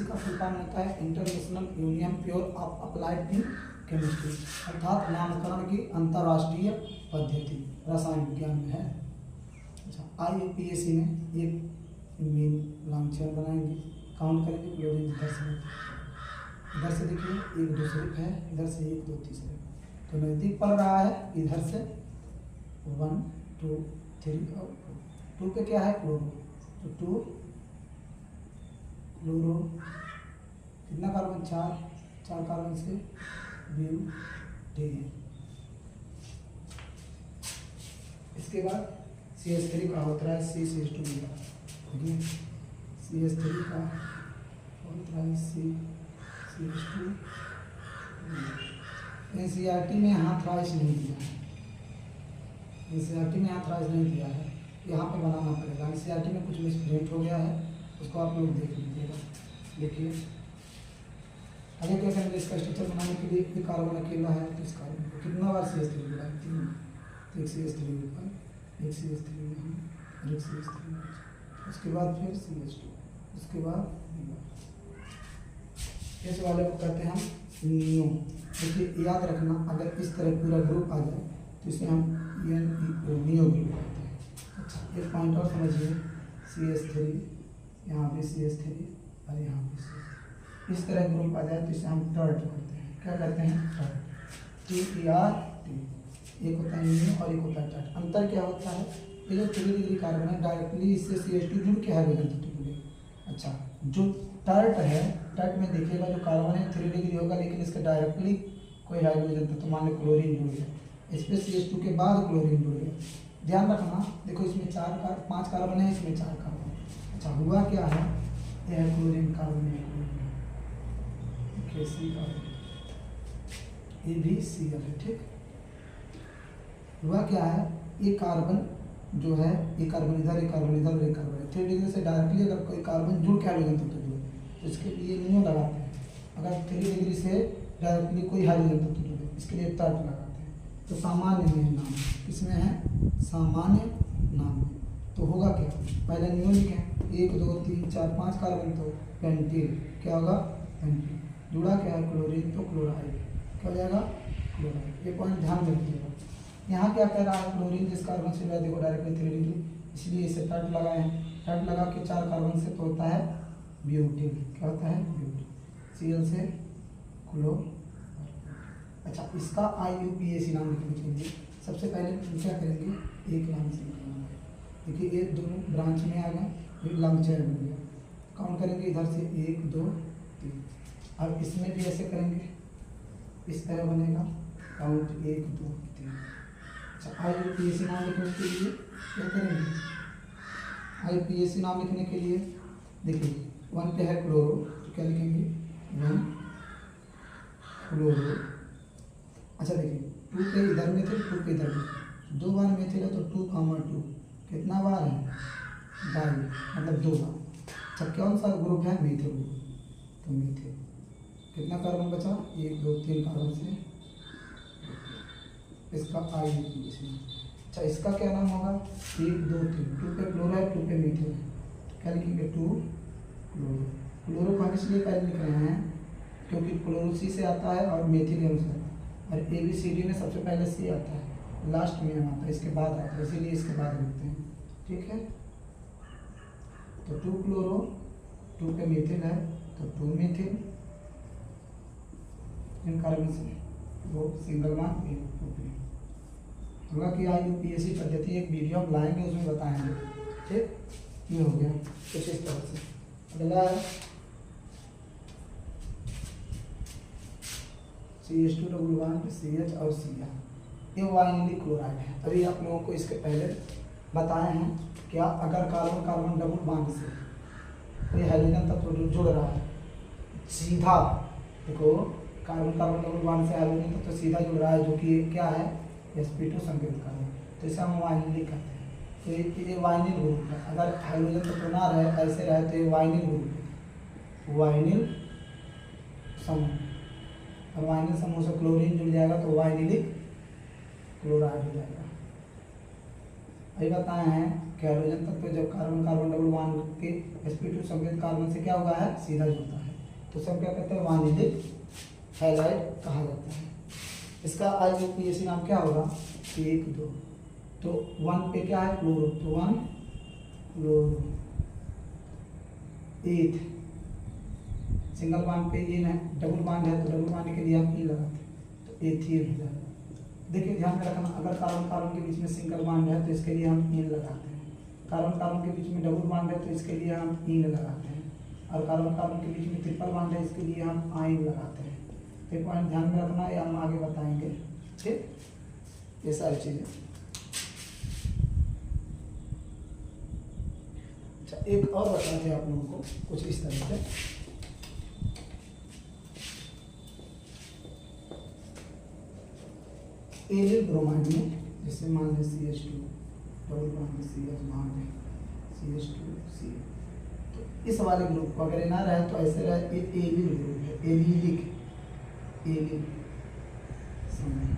का फुल फॉर्म होता है international union pure of applied in chemistry, अर्थात नामकरण की अंतर्राष्ट्रीय पद्धति रसायन विज्ञान में है। अच्छा, IUPAC में एक मेन लॉन्ग चेन बनाएंगे, काउंट करेंगे क्लोरीन इधर से देखिए 1 2 सिर्फ है, इधर से 1 2 3 तो नज़दीक पड़ रहा है, इधर से 1 2 3 और 2 पे क्या है? क्लोरो, तो 2 क्लोरो, कितना कार्बन? 4 कार्बन से ब्यूटेन। इसके बाद CH3 का होता है CH2 CH3 का एनसीईआरटी में यहाँ थ्राइस नहीं दिया है, एनसीईआरटी में यहाँ थ्राइस नहीं दिया है, यहाँ पे बनाना पड़ेगा। एनसीईआरटी में कुछ मिसप्रिंट हो गया है, उसको आप लोग देख लीजिएगा। देखिए आगे क्या करेंगे, इसका स्ट्रक्चर बनाने के लिए एक कार्बन अकेला है तो इस कार्बन को कितना बार CH3 जुड़ा है, 3, तो एक CH3 ऊपर, एक CH3 यहाँ और एक CH3, उसके बाद फिर CH2, उसके बाद इस वाले को कहते हैं हम नियो। देखिए याद रखना, अगर इस तरह पूरा ग्रुप आ जाए तो इसे हम नियो ग्रुप कहते हैं। अच्छा एक पॉइंट और समझिए, CH3 यहाँ भी CH3 और यहाँ भी CH3, इस तरह ग्रुप आ जाए तो इसे हम टर्ट कहते हैं। क्या कहते हैं, टर्ट, TERT। एक होता है नियो और एक होता है टर्ट। अंतर क्या होता है, ये जो 3 डिग्री कार्बन है डायरेक्टली इससे CH2 जुड़ के हाइड्रोजन तत्व जुड़े। अच्छा जो टर्ट है, टर्ट में देखिएगा जो कार्बन है 3 डिग्री होगा, लेकिन इसके डायरेक्टली कोई हाइड्रोजन तत्व, मान लो क्लोरीन जुड़ गया, इस पर CH2 के बाद क्लोरीन जुड़ गया। ध्यान रखना, देखो इसमें 5 कार्बन है, इसमें 4 कार्बन। अच्छा हुआ क्या है, यह है क्लोरीन, कार्बन है, ये भी Cl है। ठीक, हुआ क्या है, ये कार्बन जो है, ये कार्बन इधर, ये कार्बन इधर, ये कार्बन 3 डिग्री से डायरेक्टली अगर कोई कार्बन जुड़ के हाइड्रोजन तत्व जुड़े तो इसके लिए नियो लगाते हैं। अगर 3 डिग्री से डायरेक्टली कोई हाइड्रोजन तत्व जुड़े इसके लिए टर्ट लगाते हैं। तो सामान्य में नाम किसमें है, सामान्य नाम में। तो होगा क्या, पहले नियो लिखें, 1 2 3 4 5 कार्बन, तो पेंटीन, क्या होगा, पेंटीन। जुड़ा क्या है, क्लोरीन, तो क्लोराइड, क्या हो जाएगा, क्लोराइड। ये पॉइंट ध्यान में रखिएगा। यहाँ क्या कह रहा है, क्लोरीन जिस कार्बन से जुड़ा है, देखो डायरेक्टली 3 डिग्री, इसलिए इसे टर्ट लगाए हैं। टर्ट लगा के 4 कार्बन से तो होता है ब्यूटीन, क्या होता है, ब्यूटीन, Cl से क्लो। अच्छा इसका IUPAC नाम लिखने के लिए सबसे पहले क्या करेंगे, एक नाम से निकालना है। देखिए ये दोनों ब्रांच में आ गए, ये लंग चेयर बन गया। काउंट करेंगे इधर से 1 2 3, अब इसमें भी ऐसे करेंगे, इस तरह बनेगा, काउंट 1 2 3। अच्छा IUPAC नाम लिखने के लिए क्या करेंगे, IUPAC नाम लिखने के लिए देखिए 1 पे है क्लोरो, तो क्या लिखेंगे, 1 क्लोरो। अच्छा देखिए 2 पे इधर मेथिल, 2 पे इधर मेथिल, 2 बार मेथिल है तो 2, 2 कितना बार है, डाई, मतलब 2 बार। अच्छा कौन सा ग्रुप है, मेथिल ग्रुप, तो मेथिल कितना कार्बन बचा, 1 2 3 कार्बन से, इसका IUPAC। अच्छा इसका क्या नाम होगा, 1 2 3, 2 पे क्लोराइड, 2 पे मेथिल है, क्या लिखेंगे, 2 क्लोरो। क्लोरो को हम इसलिए पहले लिख रहे हैं क्योंकि क्लोरो C से आता है और मेथिल M से आता है, और ABCD में सबसे पहले C आता है, लास्ट में M आता है, इसके बाद आता है, इसीलिए इसके बाद लिखते हैं। ठीक है, तो 2 क्लोरो, 2 पे मेथिल है तो 2 मेथिल, इन कार्बन से वो सिंगल वन होगा कि IUPAC पद्धति एक वीडियो हम लाएंगे, उसमें बताएंगे। ठीक, ये हो गया कुछ इस तरह से। अगला है CH2 CH और Cl, ये वाइनिलिक क्लोराइड है। अभी आप लोगों को इसके पहले बताए हैं क्या, अगर कार्बन कार्बन डबल बॉन्ड से कोई हाइड्रोजन तत्व जुड़ रहा है, सीधा देखो कार्बन कार्बन डबल बॉन्ड से हाइड्रोजन तत्व सीधा जुड़ रहा है, जो कि क्या है, sp2 संकेत कार्बन, तो इसे हम वाइनिलिक कहते हैं। तो ये वाइनिल ग्रुप है, अगर हाइड्रोजन तत्व ना रहे, ऐसे रहे तो ये वाइनिल ग्रुप है, वाइनिल समूह। और वाइनिल समूह से क्लोरीन जुड़ जाएगा तो वाइनिलिक क्लोराइड हो जाएगा। अभी बताए हैं कि हाइड्रोजन तत्व जब कार्बन कार्बन डबल बॉन्ड के sp2 संकेत कार्बन से क्या हुआ है, सीधा जुड़ता है, तो सब क्या कहते हैं, वाइनिलिक हैलाइड कहा जाता है। इसका IUPAC नाम क्या होगा, 1 2, तो 1 पे क्या है, क्लोरो, तो 1 क्लोरो, 8 सिंगल बॉन्ड पे ये है, डबल बॉन्ड है तो डबल बॉन्ड के लिए हम ई लगाते हैं, तो एथीन हो जाएगा। देखिए ध्यान में रखना, अगर कार्बन कार्बन के बीच में सिंगल बॉन्ड है तो इसके लिए हम इन लगाते हैं, कार्बन कार्बन के बीच में डबल बॉन्ड है तो इसके लिए हम इन लगाते हैं, और कार्बन कार्बन के बीच में ट्रिपल बॉन्ड है इसके लिए हम आइन लगाते हैं। ये पॉइंट ध्यान में रखना, ये हम आगे बताएंगे। ठीक, ये सारी चीज़ें। अच्छा एक और बताते हैं आप लोगों को कुछ इस तरह से, एलिल ब्रोमाइड में जैसे मान लें CH2 double bond CH bond CH2C, तो इस वाले ग्रुप को अगर ना रहे तो ऐसे रहे, ये एलिल ग्रुप है, एलिलिक एलिल समूह।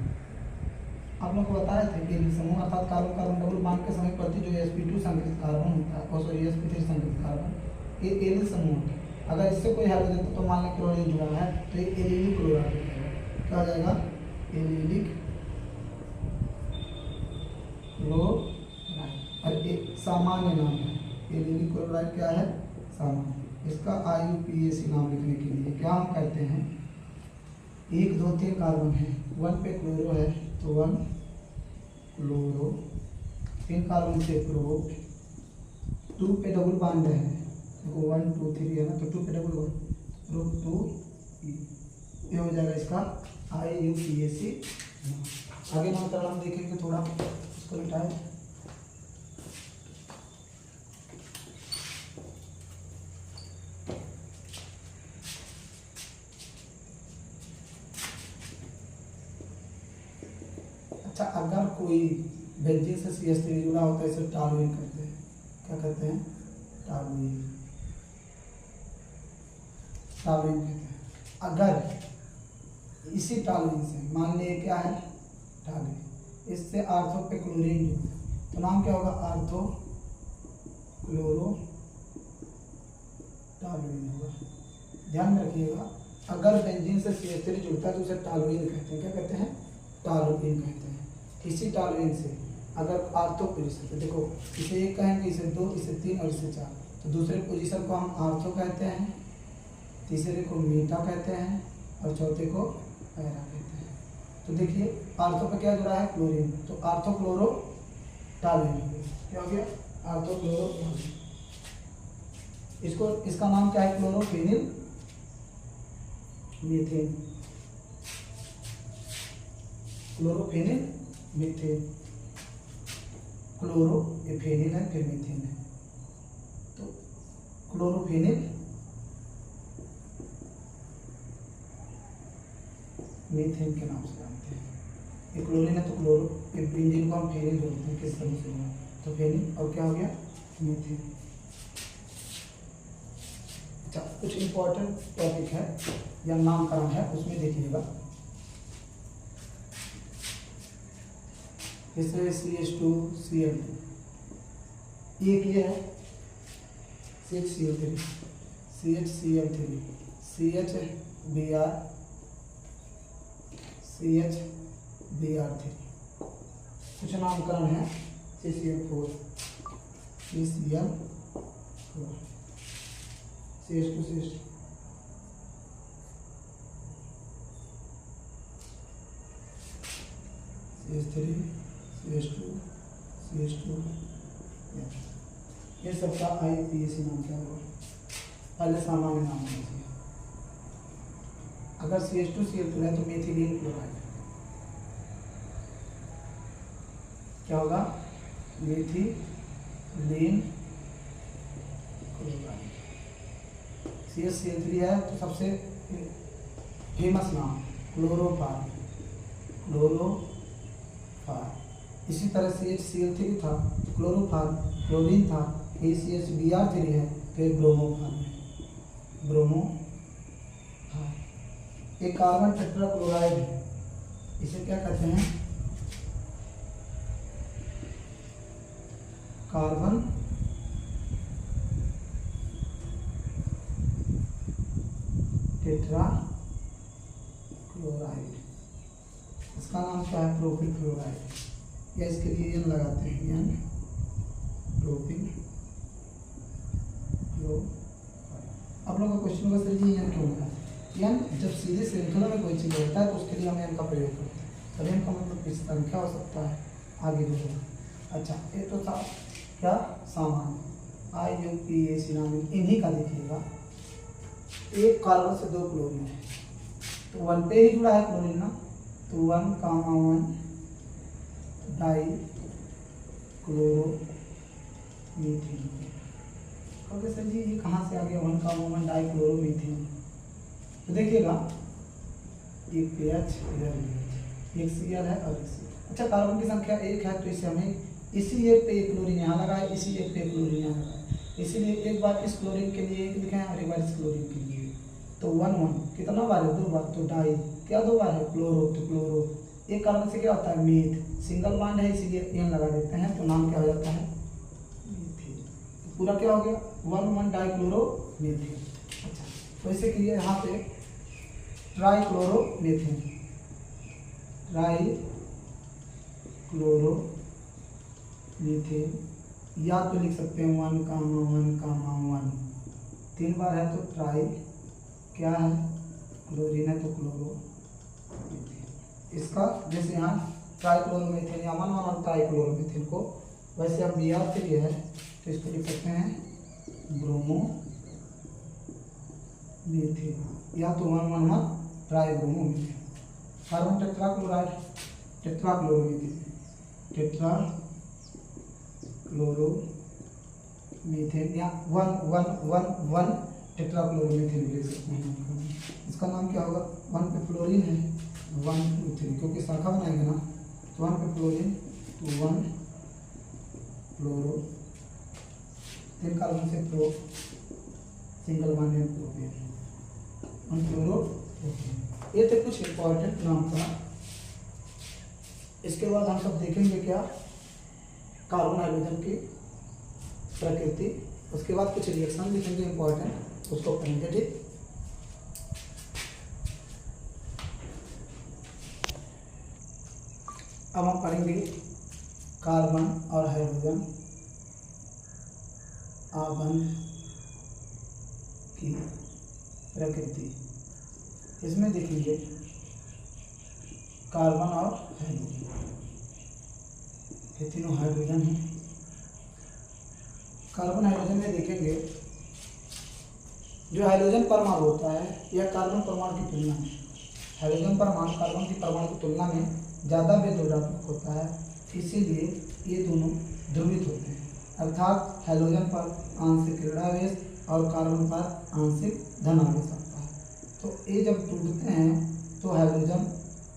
आप लोग को बताया था कि एलिल समूह अर्थात कार्बन कार्बन डबल बॉन्ड के समय प्रति जो sp2 संकेत कार्बन होता है और सॉरी sp3 संकेत कार्बन, ये एलिल समूह होता है। अगर इससे कोई हाइड्रोजन तो मान लें क्लोरीन जुड़ा है तो ये एलिलिक क्लोराइड क्या हो जाएगा, एलिलिक क्लोराइड। और एक सामान्य नाम है एलिलिक क्लोराइड, क्या है सामान्य। इसका IUPAC नाम लिखने के लिए क्या हम कहते हैं, 1 2 3 कार्बन है, 1 पे क्लोरो है तो 1 क्लोरो, 3 कार्बन से प्रो, 2 पे डबल बॉन्ड है, देखो 1 2 3 है ना, तो 2 पे डबल बॉन्ड ग्रुप 2, ये हो जाएगा इसका IUPAC। आगे नामकरण हम देखेंगे, थोड़ा इसको मिटाएं। अच्छा, अगर कोई बेंजीन से CH3 जुड़ा होता है इसे टॉलुइन कहते हैं, क्या कहते हैं, टॉलुइन कहते हैं। अगर इसी टॉलुइन से मान लिए क्या है टॉलुइन, इससे आर्थो पे क्लोरीन जुड़ा तो नाम क्या होगा, आर्थो क्लोरो टॉलुइन होगा। ध्यान रखिएगा, अगर बेंजीन से CH3 जुड़ता है तो उसे टॉलुइन कहते हैं, क्या कहते हैं, टॉलुइन कहते हैं। इसी टॉलुइन से अगर आर्थो पोजीशन पे देखो, इसे 1 कहेंगे, इसे 2, इसे 3 और इसे 4, तो दूसरे पोजीशन को हम आर्थो कहते हैं, तीसरे को मीटा कहते हैं और चौथे को पैरा कहते हैं। तो देखिए आर्थो पे क्या जुड़ा है, क्लोरीन, तो आर्थो क्लोरो टॉलुइन हो गया, क्या हो गया, आर्थो क्लोरो टॉलुइन। इसको इसका नाम क्या है, क्लोरोफेनिल मीथेन, क्लोरोफेनिल मीथेन, क्लोरो ये फेनिल है फिर मीथेन है, तो क्लोरोफेनिल मीथेन के नाम से जानते हैं। ये क्लोरीन है तो क्लोरो, ये बेंजीन को हम फेनिल बोलते हैं, किस तरह से हुआ तो फेनिल, और क्या हो गया, मीथेन। अच्छा, कुछ इंपॉर्टेंट टॉपिक है या नामकरण है, उसमें देखिएगा। जैसे CH2Cl2, एक ये है CHCl3, CHCl3, CHBr3, कुछ नामकरण है, CCl4, CCl4, CH2 CH2, CH3 CH2 CH2, ये सबका IUPAC नाम क्या होगा, पहले सामान्य नाम लीजिए। अगर CH2Cl2 है तो मेथिलीन क्लोराइड, क्या होगा, मेथिलीन क्लोराइड। CHCl3 है तो सबसे फेमस नाम क्लोरोफार, क्लोरोफार। इसी तरह CHCl3 था तो क्लोरोफार, क्लोरीन था, ये CHBr3 है तो ये ब्रोमोफार है, ब्रोमोफार। एक कार्बन टेट्राक्लोराइड है, इसे क्या कहते हैं, कार्बन टेट्राक्लोराइड, इसका नाम क्या है, प्रोपिल क्लोराइड, या इसके लिए एन लगाते हैं, एन प्रोपिल क्लोराइड। आप लोगों का क्वेश्चन होगा सर जी एन क्यों लगा, एन जब सीधे श्रृंखला में कोई चीज़ होता है तो उसके लिए हम एन का प्रयोग करते हैं, तब एन का मतलब किस संख्या हो सकता है, आगे बढ़ेगा। अच्छा, ये तो था क्या, सामान्य IUPAC नाम, इन्हीं का देखिएगा। एक कार्बन से 2 क्लोरीन है तो 1 पे ही जुड़ा है क्लोरीन ना, तो 1,1 di chloro methane. Okay sir ji, ये कहाँ से आ गया 1,1 डाई क्लोरो मीथेन, तो देखिएगा एक PH इधर एक Cl है और एक Cl। अच्छा, कार्बन की संख्या एक है तो इसे हमें इसी एक पे एक क्लोरीन यहाँ लगा है, इसी एक पे क्लोरीन यहाँ लगा है, इसीलिए एक बार इस क्लोरीन के लिए एक लिखे हैं और एक बार इस क्लोरीन के लिए। तो 1 1 कितना बार है? 2 बार, तो डाई क्या 2 बार है? क्लोरो, तो क्लोरो। एक कार्बन से क्या होता है? मीथ, सिंगल बॉन्ड है इसीलिए एन लगा देते हैं तो नाम क्या हो जाता है? मीथेन। तो पूरा क्या हो गया? 1 1 डाई क्लोरो मीथेन। अच्छा, तो इसे के लिए यहाँ पे try chloro methane, try chloro methane, या तो लिख सकते हैं 1 1 1, 3 बार है तो ट्राई क्या है? क्लोरीन है तो क्लोरो मीथेन। इसका जैसे यहाँ ट्राई क्लोरो मीथेन या 1 1 ट्राई क्लोरो मीथेन को, वैसे अब Br के लिए है तो इसको लिख सकते हैं ब्रोमो मीथेन, या तो 1 1 1 tri bromo methane. Carbon tetrachloride, tetrachloromethane, tetra chloromethane या 1 1 1 1 टेट्राक्लोरोमीथेन ले सकते हैं। इसका नाम क्या होगा? 1 पे फ्लोरीन है, 1 2 3, क्योंकि शाखा बनाएंगे ना, तो 1 पे फ्लोरीन तो 1 फ्लोरो, 3 कार्बन से प्रो, सिंगल बॉन्ड में प्रोपेन, 1 फ्लोरो प्रोपेन। ये तो कुछ इंपॉर्टेंट नाम था। इसके बाद हम सब देखेंगे क्या? कार्बन हाइड्रोजन की प्रकृति, उसके बाद कुछ रिएक्शन लिखेंगे इंपॉर्टेंट, उसको पढ़ेंगे। ठीक, अब हम पढ़ेंगे कार्बन और हाइड्रोजन आबंध की प्रकृति। इसमें देखेंगे कार्बन और हाइड्रोजन, ये तीनों हाइड्रोजन है। कार्बन हाइड्रोजन में देखेंगे जो हाइड्रोजन परमाणु होता है यह कार्बन परमाणु की तुलना में, हाइड्रोजन परमाणु कार्बन की परमाणु की तुलना में ज़्यादा बेध्रुवात्मक होता है, इसीलिए ये दोनों ध्रुवित होते हैं। अर्थात हाइड्रोजन पर आंशिक ऋणावेश और कार्बन पर आंशिक धनावेश आता है। तो ये जब टूटते हैं तो हाइड्रोजन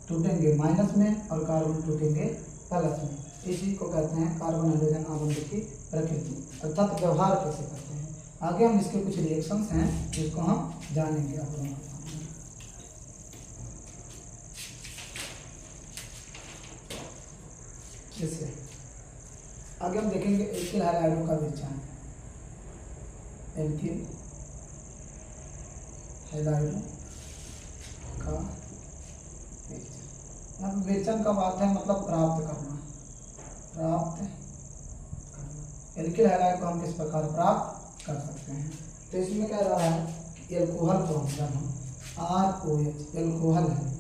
टूटेंगे माइनस में और कार्बन टूटेंगे प्लस में। इसी को कहते हैं कार्बन हाइड्रोजन आबंध की प्रकृति, अर्थात व्यवहार कैसे करते हैं। आगे हम इसके कुछ रिएक्शंस हैं जिसको हम जानेंगे आप लोगों के सामने। जैसे आगे हम देखेंगे एल्किल हैलाइडों का विचलन, एल्किल हैलाइडों का विचलन। विचलन का बात है मतलब प्राप्त करना, प्राप्त करना। एल्किल हैलाइड को हम किस प्रकार प्राप्त कर सकते हैं? तो इसमें क्या रहा है कि एल्कोहल को हम जब हम ROH, एल्कोहल है,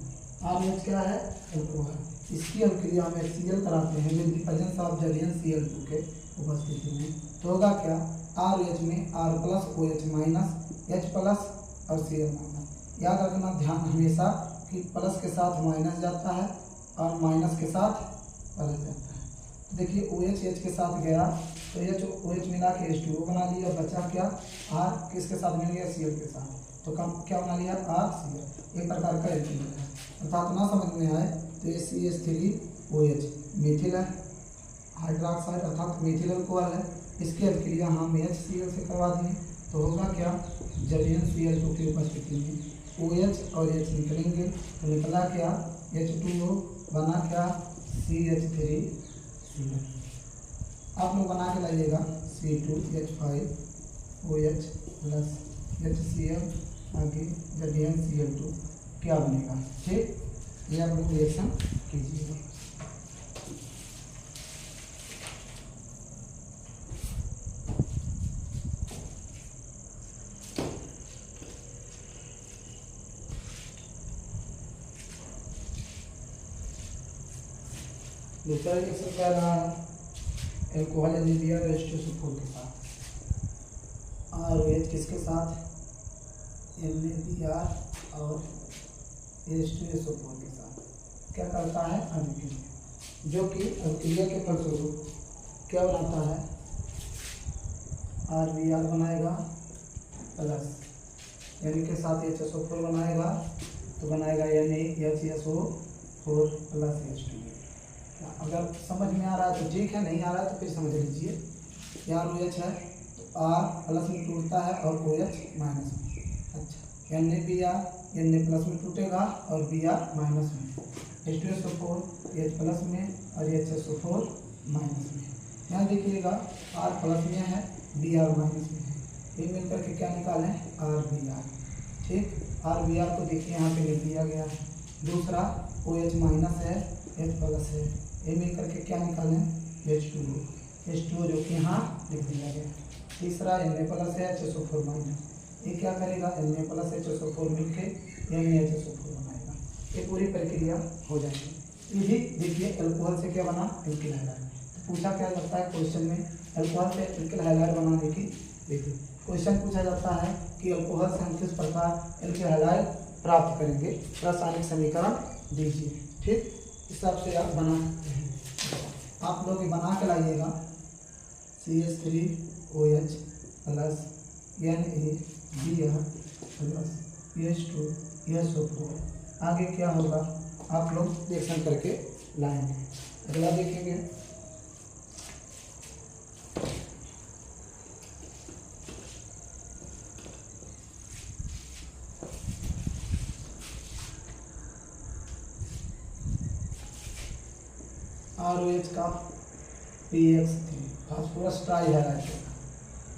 ROH क्या है? एल्कोहल। इसकी अभिक्रिया में Cl कराते हैं विद द प्रेजेंस ऑफ जलीय Cl2 के उपस्थिति में, तो होगा क्या? ROH में R plus OH minus H plus और Cl माइनस। याद रखना, ध्यान हमेशा कि प्लस के साथ माइनस जाता है और माइनस के साथ प्लस जाता है। तो देखिए OH H के साथ गया तो H OH मिला के H2O बना लिया, बचा क्या? R किसके साथ मिल गया? Cl के साथ, तो कम क्या बना लिया? RCl। एक प्रकार का एल्किल है, अर्थात ना समझ में आए तो ये CH3OH मिथिल हाइड्रोक्साइड अर्थात मिथिल अल्कोहल है। इसकी अभिक्रिया हम HCl से करवा दिए तो होगा क्या? जलीय Cl2 की उपस्थिति में OH और H निकलेंगे, तो निकला क्या? H2O, बना क्या? CH3Cl। आप लोग बना के लाइएगा C2H5OH प्लस HCl, आगे जलीय Cl2 क्या बनेगा? ठीक, ये आप लोग रिएक्शन कीजिएगा। दूसरा रिएक्शन क्या रहा है? एल्कोहल एल्यूमिनियम H2SO4 के साथ, ROH किसके साथ? NaBr और H2SO4 के साथ क्या करता है? अभिक्रिया, जो कि अभिक्रिया के फलस्वरूप क्या बनाता है? RBr बनाएगा प्लस यानी के साथ HSO4 बनाएगा तो बनाएगा NaHSO4 4 प्लस H2O। अगर समझ में आ रहा है तो ठीक है, नहीं आ रहा है तो फिर समझ लीजिए। यहाँ OH है तो R प्लस में टूटता है और OH माइनस में। अच्छा, NaBr Na प्लस में टूटेगा और Br माइनस में। H2SO4 H प्लस में और HSO4 माइनस में। यहाँ देखिएगा R प्लस में है, Br माइनस में है, ये मिलकर के क्या निकालें RBr। ठीक, RBr को देखिए यहाँ पे लिख दिया गया है। दूसरा OH माइनस है, H प्लस है, ये मिलकर के क्या निकालें H2O जो कि यहाँ लिख दिया गया। तीसरा Na प्लस है, HSO4 माइनस, ये क्या करेगा Na प्लस HSO4 मिलके NaHSO4 बनाएगा। ये पूरी प्रक्रिया हो जाएगी। ये भी देखिए अल्कोहल से क्या बना एल्किल हैलाइड। पूछा क्या जाता है क्वेश्चन में अल्कोहल से एल्किल हैलाइड बनाने की। देखिए क्वेश्चन पूछा जाता है कि अल्कोहल से हम किस प्रकार एल्किल हैलाइड प्राप्त करेंगे, रासायनिक समीकरण दीजिए। ठीक, इस हिसाब से आप बना सकते हैं। आप लोग ये बना के लाइएगा CH3OH plus NaBr plus H2SO4। आगे क्या होगा आप लोग रिएक्शन करके लाएंगे। अगला देखेंगे ROH का PX3 फास्फोरस ट्राई हैलाइड।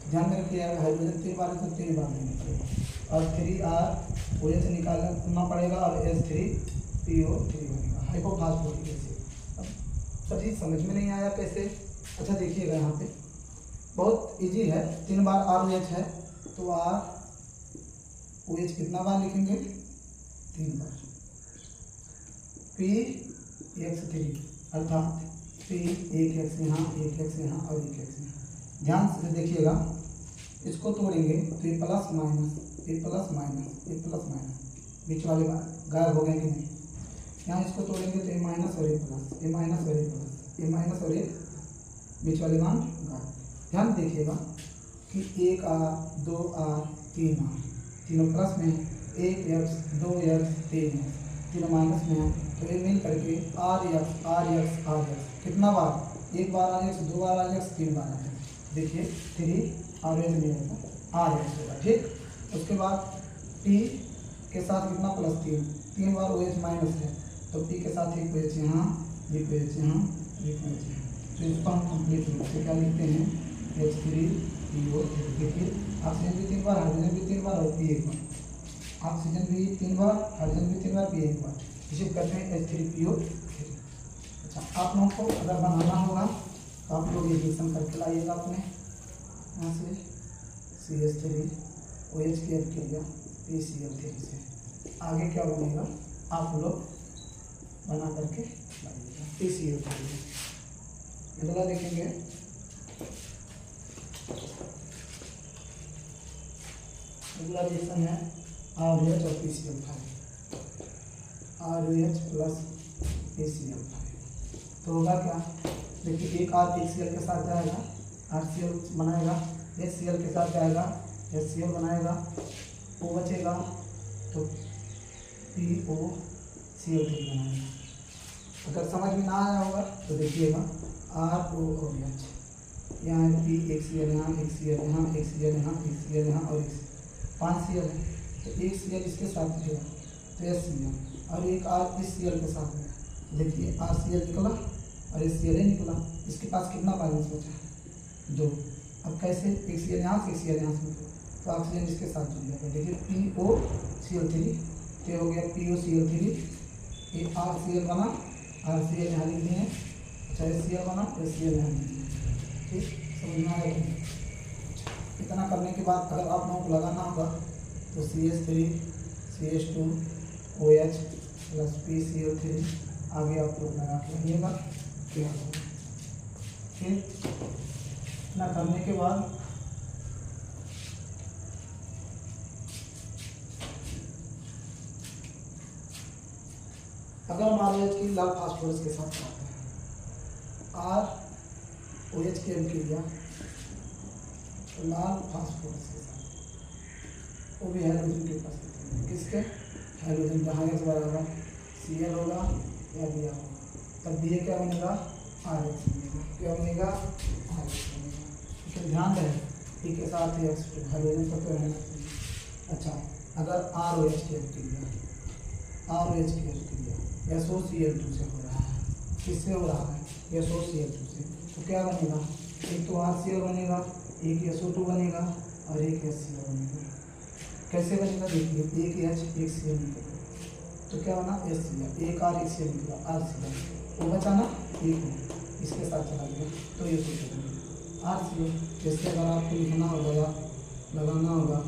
ध्यान में रखिएगा हाइड्रोजन 3 बार है तो 3 बार लेना पड़ेगा और 3ROH निकालना पड़ेगा और H3PO3 बनेगा हाइपोफास्फोरिक एसिड। अब सभी समझ में नहीं आया कैसे। अच्छा देखिएगा यहाँ पे बहुत इजी है। 3 बार ROH है तो ROH कितना बार लिखेंगे 3 बार। PX3 अर्थात P एक x यहाँ, एक x यहाँ और एक x यहाँ। ध्यान से देखिएगा, इसको तोड़ेंगे तो ये प्लस माइनस, ये प्लस माइनस, ये प्लस माइनस, बीच वाले गायब हो गए कि नहीं। यहाँ इसको तोड़ेंगे तो ये माइनस और ये प्लस, ये माइनस और ये प्लस, ये माइनस और ये बीच वाले मान गायब। ध्यान देखिएगा कि 1 R 2 R 3 R, तीनों प्लस में, 1 x 2 x 3 x, तीनों माइनस में है तो ये मिल करके RX कितना बार, एक बार RX, 2 बार RX, 3 बार RX। देखिए 3 RX मिलेगा RX होगा। ठीक, उसके बाद P के साथ कितना प्लस 3 बार OH माइनस है तो P के साथ एक OH यहाँ, एक OH यहाँ, एक OH यहाँ। तो इसको हम कंप्लीट रूप से क्या लिखते हैं H3PO3। देखिए ऑक्सीजन भी 3 बार, हाइड्रोजन भी 3 बार और P एक बार। ऑक्सीजन भी 3 बार, हाइड्रोजन भी 3 बार, P एक बार। इसे कहते हैं H3PO3। अच्छा, आप लोगों को अगर बनाना होगा तो आप लोग रिएक्शन करके लाइएगा अपने यहाँ से CH3OH की अभिक्रिया PCl3 से। आगे क्या बनेगा आप लोग बना करके लाइएगा PCl3। अगला देखेंगे अगला रिएक्शन है ROH और PCl5। ROH प्लस PCl5 तो होगा क्या। देखिए एक R HCl के साथ जाएगा, RCl बनाएगा, HCl के साथ जाएगा, HCl बनाएगा, O बचेगा तो POCl3 बनाएगा। अगर समझ में ना आया होगा तो देखिएगा ROOH, यहाँ P एक Cl यहाँ, एक Cl यहाँ, एक Cl यहाँ, एक Cl यहाँ और 5 Cl है तो एक Cl इसके साथ गया तो HCl और एक R इस Cl के साथ गया। देखिए RCl निकला और HCl निकला, इसके पास कितना बैलेंस बचा है 2। अब कैसे, एक Cl यहाँ से, एक Cl यहाँ से निकला तो ऑक्सीजन इसके साथ जुड़ जाएगा। देखिए POCl3 ये हो गया POCl3, ये RCl बना, RCl यहाँ लिख दिए। अच्छा HCl बना, HCl यहाँ लिख दिए। ठीक, समझ में आया। इतना करने के बाद अगर आप लोगों को लगाना होगा तो CH3 CH2OH प्लस PCl3 आगे आप लोग लगा के लाइएगा क्या होगा। फिर इतना करने के बाद अगर मान लीजिए कि लाल फास्फोरस के साथ आते हैं ROH की अभिक्रिया लाल फास्फोरस के साथ, वो भी हाइड्रोजन के पास किसके हाइड्रोजन, जहाँ H बराबर Cl होगा यह दिया होगा, तब बी ए क्या बनेगा, आर एक्स बनेगा। क्या बनेगा, आर एक्स बनेगा। लेकिन ध्यान रहे ई के साथ एक्स हाइड्रोजन तत्व रहना चाहिए। अच्छा, अगर आर ओ एच की क्रिया, आर ओ एच की क्रिया SOCl2 से हो रहा है, किससे हो रहा है, SOCl2 से, तो क्या बनेगा, एक तो RCl बनेगा, एक SO2 बनेगा और एक HCl बनेगा। कैसे बनेगा देखिए, एक H एक Cl निकलेगा, तो क्या बना HCl, एक R एक Cl निकला RCl, वो बचा ना एक, इसके साथ चला गया तो ये सोच बनेगा RCl। जैसे अगर आपको लिखना होगा या लगाना होगा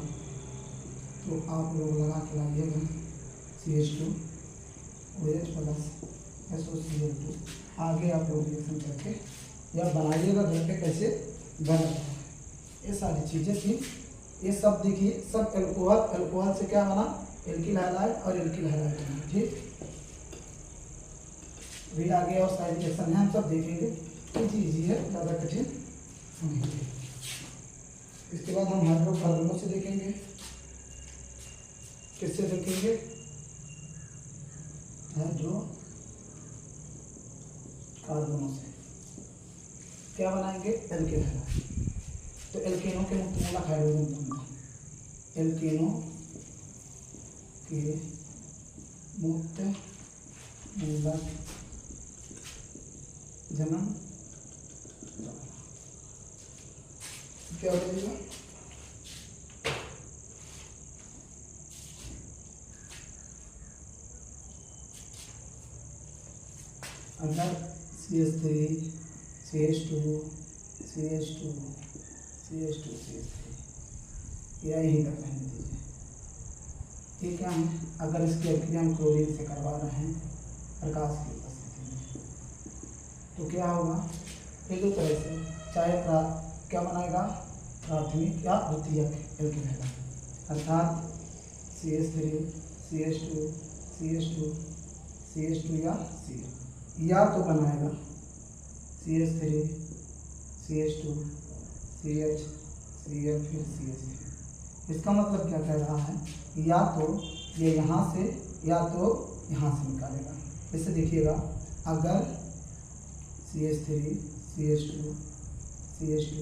तो आप लोग लगा के लाइएगा CH2OH प्लस SOCl2, आगे आप लोग रिएक्शन करके या बनाइएगा घर पे कैसे बन रहा है। ये सारी चीज़ें थी, ये सब देखिए, सब अल्कोहल से क्या बना, एल्किल हैलाइड और एल्किल हैलाइड बना। ठीक, भी आगे और सारी रिएक्शन है हम सब देखेंगे, इजी है, ज़्यादा कठिन नहीं है। इसके बाद हम हाइड्रोकार्बनों से देखेंगे, किससे देखेंगे, हाइड्रोकार्बनों से क्या बनाएंगे, एल्किल हैलाइड। तो एल्केनों के मुक्त मूलक हाइड्रोजन बनता है, एल्केनों के मुक्त मूलक जन्म क्या बनेगा, अगर CH3 CH2 CH2 CH2 CH3 यही तक रहने दीजिए। ये क्या है, अगर इसकी अभिक्रिया हम क्लोरीन से करवा रहे हैं प्रकाश की उपस्थिति में, तो क्या होगा, ये दो तरह से, चाहे क्या बनाएगा, प्राथमिक या द्वितीयक एल्किल हैलाइड, अर्थात CH3 CH2 CH2 CH2 या Cl, या तो बनाएगा CH3 CH2 CH Cl फिर CH3। इसका मतलब क्या कह रहा है, या तो ये यहाँ से या तो यहाँ से निकालेगा। जैसे देखिएगा, अगर CH3 CH2 CH2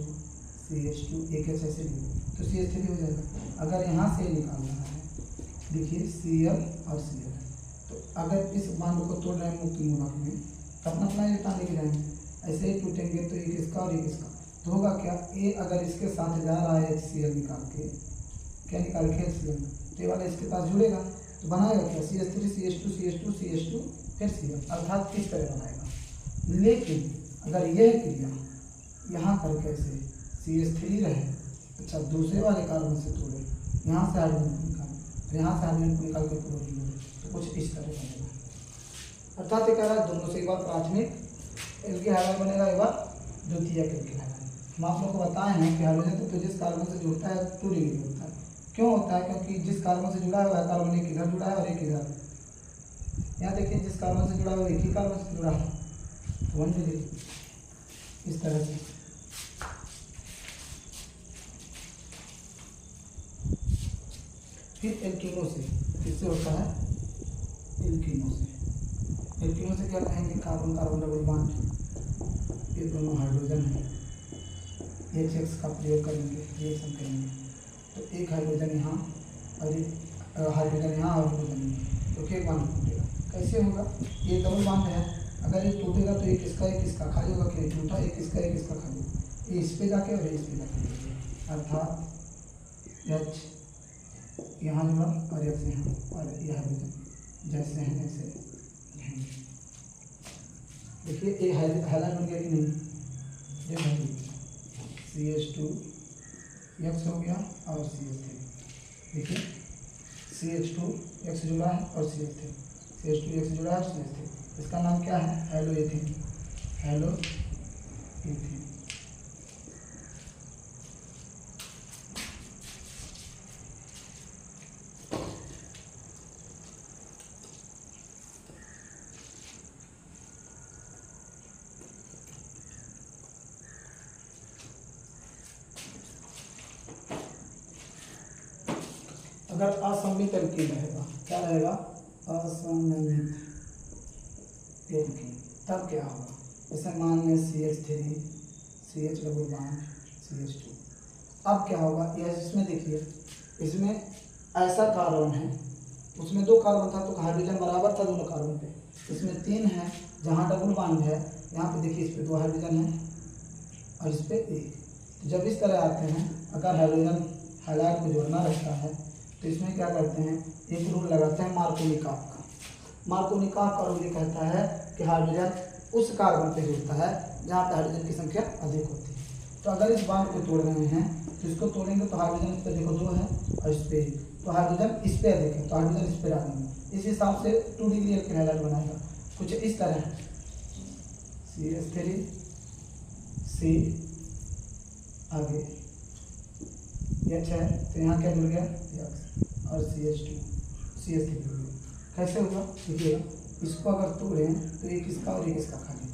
CH2 एक ऐसे तो CH3 हो जाएगा। अगर यहाँ से निकाल रहा है, देखिए Cl और Cl है, तो अगर इस बांध को तोड़ रहे हैं मुक्त मूलक में, तो अपना अपना इलेक्ट्रॉन लेके जाएंगे, ऐसे ही टूटेंगे तो एक इसका और एक इसका, तो होगा क्या, ए अगर इसके साथ जा रहा है HCl निकाल के, क्या निकाल के HCl, तो ये वाला इसके पास जुड़ेगा तो बनाएगा क्या, CH3 CH2 CH2 CH2 फिर Cl, अर्थात किस तरह बनाएगा। लेकिन अगर यह क्रिया यहाँ कर कैसे CH3 रहे, अच्छा दूसरे वाले कार्बन से तोड़े, यहाँ से हाइड्रोजन को निकाले, यहाँ से हाइड्रोजन को निकाल के क्लोरीन जोड़े, तो कुछ इस तरह बनेगा। अर्थात ये कह रहा है दोनों से, एक बार प्राथमिक एल्किल हैलाइड बनेगा, एक बार द्वितीयक एल्किल हैलाइड। हम आप लोग को बताए हैं कि हाइड्रोजन तो जिस कार्बन से जुड़ता है 2 डिग्री होता है। क्यों होता है, क्योंकि जिस कार्बन से जुड़ा है वह कार्बन एक इधर जुड़ा है और एक इधर। यहाँ देखिए, जिस कार्बन से जुड़ा है वो एक ही कार्बन से जुड़ा है, 1 डिग्री, इस तरह से। फिर एल्कीनों से, किससे होता है, एल्कीनों से। एल्कीनों से क्या कहेंगे, कार्बन कार्बन डबल बॉन्ड, ये दोनों हाइड्रोजन है, HX का प्रयोग करेंगे, रिएक्शन करेंगे, तो एक हाइड्रोजन यहाँ और एक हाइड्रोजन यहाँ और हाइड्रोजन यहाँ, तो एक बांध टूटेगा। कैसे होगा, ये डबल बांध है, अगर ये टूटेगा तो एक इसका खाली होगा, फिर टूटा एक इसका खाली, ये इस पे जाके और इस पे जाके, अर्थात H यहाँ जुड़ा और X यहाँ, और ये हाइड्रोजन जैसे हैं ऐसे रहेंगे। देखिए ये हाइलाइट बन गया कि नहीं, ये भाई CH2 X हो गया और CH3, देखिए CH2 X जुड़ा है और CH2 X जुड़ा है और CH3, इसका नाम क्या है, हेलो एथीन, हेलो एथीन। अगर असममित एल्कीन रहेगा, क्या रहेगा, असममित एल्कीन, तब क्या होगा? जैसे मान लें CH3 CH double bond CH2। अब क्या होगा? यह इसमें देखिए, इसमें ऐसा कार्बन है, उसमें 2 कार्बन था तो हाइड्रोजन बराबर था दोनों कार्बन पे, इसमें 3 है, जहाँ डबल बॉन्ड है यहाँ पे देखिए, इस पे 2 हाइड्रोजन है और इस पे 1। तो जब इस तरह आते हैं, अगर हाइड्रोजन हाइलाइट को जोड़ना रहता है तो इसमें क्या करते हैं, एक रूल लगाते हैं मार्कोनिकॉफ का। मार्कोनिकॉफ का रूल ये कहता है कि हाइड्रोजन उस कार्बन पे जुड़ता है जहाँ पे हाइड्रोजन की संख्या अधिक होती है। तो अगर इस बॉन्ड को तोड़ रहे हैं तो इसको तोड़ेंगे तो हाइड्रोजन इस पे देखो 2 है और इस पे 1, तो हाइड्रोजन इस पे अधिक है तो हाइड्रोजन इस पे डालेंगे। इस हिसाब से 2 डिग्री एल्केन हाइलाइट बनाएगा, कुछ इस तरह। CH3 C आगे H है तो यहाँ क्या जुड़ गया X और CH2 CH3 जुड़ गया। कैसे होगा देखिएगा, इसको अगर तोड़ें तो एक इसका और एक इसका खाली,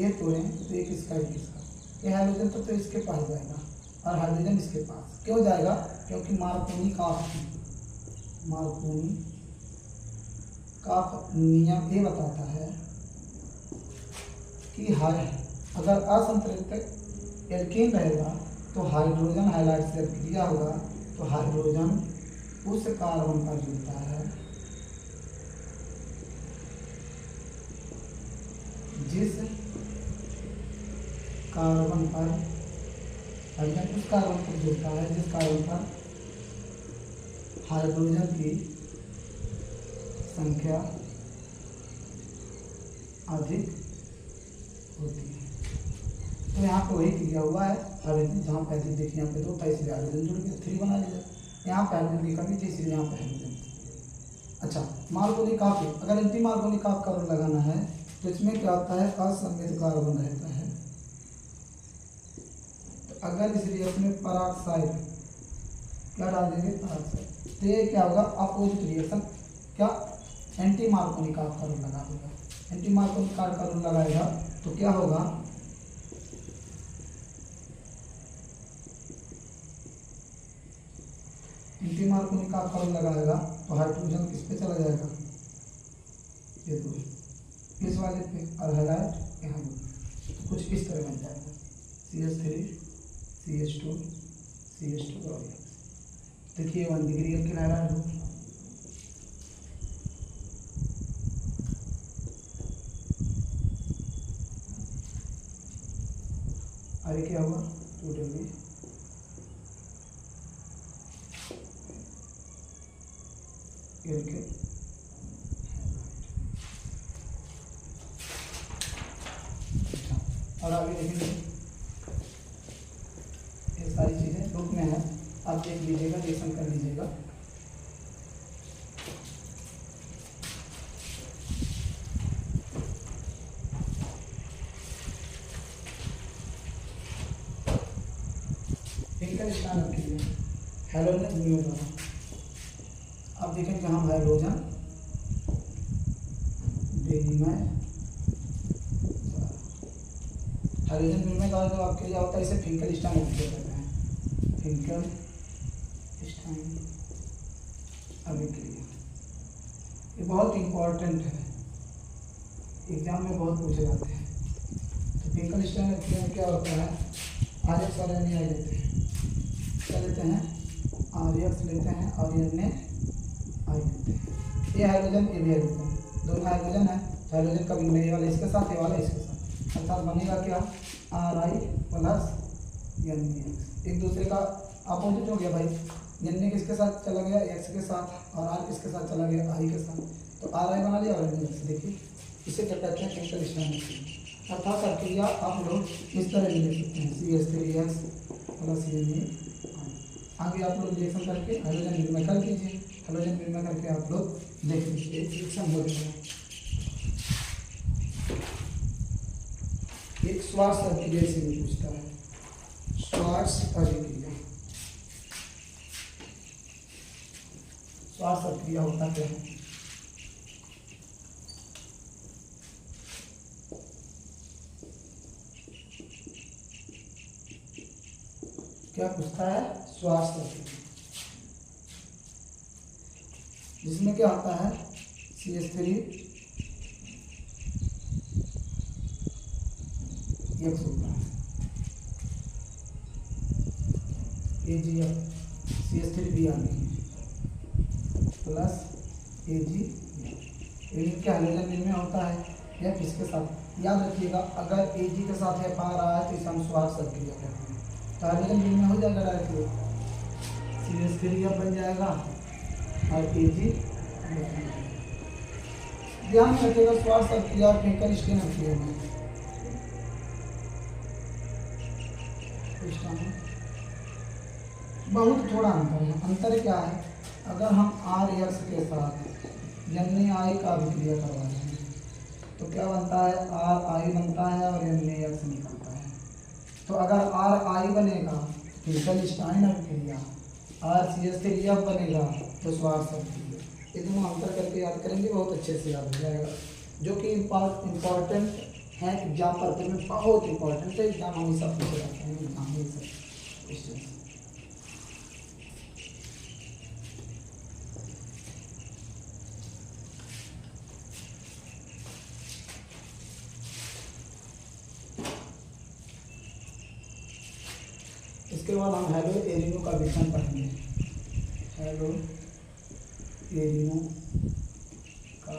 ये तोड़ें तो एक इसका एक इसका, ये हाइड्रोजन तो इसके पास जाएगा और हाइड्रोजन इसके पास क्यों जाएगा? क्योंकि मार्कोनिकॉफ नियम ये बताता है कि अगर असंतृप्त एल्कीन रहेगा तो हाइड्रोजन हाइलाइट से क्रिया होगा तो हाइड्रोजन उस कार्बन पर जुड़ता है जिस कार्बन पर हाइड्रोजन उस कार्बन पर जुड़ता है जिस कार्बन पर हाइड्रोजन की संख्या अधिक होती है। तो यहाँ पे वही क्रिया हुआ है, हाइड्रोजन जहाँ पे अधिक देखिए, यहाँ पे 2 था इसलिए हाइड्रोजन जुड़ गया, 3 बना लिया। यहाँ पे हाइड्रोजन की कमी थी इसलिए यहाँ पे हाइड्रोजन थी। अच्छा, मार्कोनिकॉफ, अगर एंटी मार्कोनिकॉफ का रूल लगाना है तो इसमें क्या होता है, असंमित कार्बन रहता है। तो अगर इस रिएक्शन में पेरोक्साइड क्या डाल देंगे, पेरोक्साइड, तो ये क्या होगा, अपोजिट रिएक्शन, क्या एंटी मार्कोनिकॉफ का रूल लगा देगा। एंटी मार्कोनिकॉफ का रूल लगाएगा तो क्या होगा, एंटी मार्कोनिकॉफ का रूल लगाएगा तो हाइड्रोजन किस पे चला जाएगा, ये 2 इस वाले पे और हाइलाइट यहाँ तो कुछ इस तरह बन जाएगा CH3 CH2 CH2 और देखिए 1 डिग्री एल्केन हाइलाइट हो। आगे क्या होगा, 2 डिग्री एल्केन। और आगे देखेंगे, ये सारी चीज़ें बुक में है, आप देख लीजिएगा, रिएक्शन कर लीजिएगा। फिंकर स्टैंड के लिए हाइड्रोजन विनिमय द्वारा आप देखेंगे हम हाइड्रोजन विनिमय, हाइड्रोजन विनिमय द्वारा जो आपके क्या होता है, इसे फिंकर स्टैंड कहते हैं, फिंकर स्टैंड अभिक्रिया। ये बहुत इंपॉर्टेंट है, एग्जाम में बहुत पूछे जाते हैं। तो फिंकर स्टैंड अभिक्रिया में क्या होता है, RX और Na लेते हैं, क्या लेते हैं, RX लेते हैं और Na I लेते हैं। ये हाइड्रोजन ये भी हाइड्रोजन, दोनों हाइड्रोजन है, हाइड्रोजन का विनिमय ये वाला इसके साथ, ये वाला इसके साथ, अर्थात बनेगा क्या, Ri प्लस Na, एक दूसरे का अपोजिट हो गया भाई। Na किसके साथ चला गया, X के साथ, और R किसके साथ चला गया, I के साथ, तो Ri बना लिया और Na। देखिए इसे क्या कहते हैं, फिंकर स्टैंड। अर्थात प्रक्रिया आप लोग इस तरह भी लिख सकते हैं, CH3X प्लस Na। आगे आप लोग रिएक्शन करके हाइड्रोजन विनिमय कर दीजिए, हाइड्रोजन विनिमय करके आप लोग देख लीजिए रिएक्शन हो जाएगा। एक श्वास अभिक्रिया से भी पूछता है, श्वास अभिक्रिया, श्वास अभिक्रिया होता क्या है, क्या पूछता है, श्वास अभिक्रिया, जिसमें क्या होता है CH3 एक्स होता है, AgF CH3Br प्लस AgF। ये क्या हाइड्रोजन रिंग में होता है या किसके साथ, याद रखिएगा अगर Ag के साथ F आ रहा है तो इसे हम स्वार्थ सर्किल कहते हैं। तो हाइड्रोजन रिंग में हो जाएगा डायरेक्टली, CH3F बन जाएगा और Ag। ध्यान में रखिएगा स्वार्थ सर्किल और केमिकल स्टेनर में बहुत थोड़ा अंतर है। अंतर क्या है, अगर हम RX के साथ NaI का अभिक्रिया करवाते हैं तो क्या बनता है, RI बनता है और NaX निकलता है। तो अगर RI बनेगा केमिकल स्टाइन अभिक्रिया, RCH3F बनेगा तो स्वार्थ सर्किल। ये दोनों अंतर करके याद करेंगे, बहुत अच्छे से याद हो जाएगा, जो कि इम्पॉर्टेंट है एग्जाम पर्पज में, बहुत इंपॉर्टेंट है। एग्जाम हमेशा पूछे जाते हैं, एग्जाम में सब क्वेश्चन। इसके बाद हम हेलो एरिनो का विषय पढ़ेंगे। हेलो एरिनो का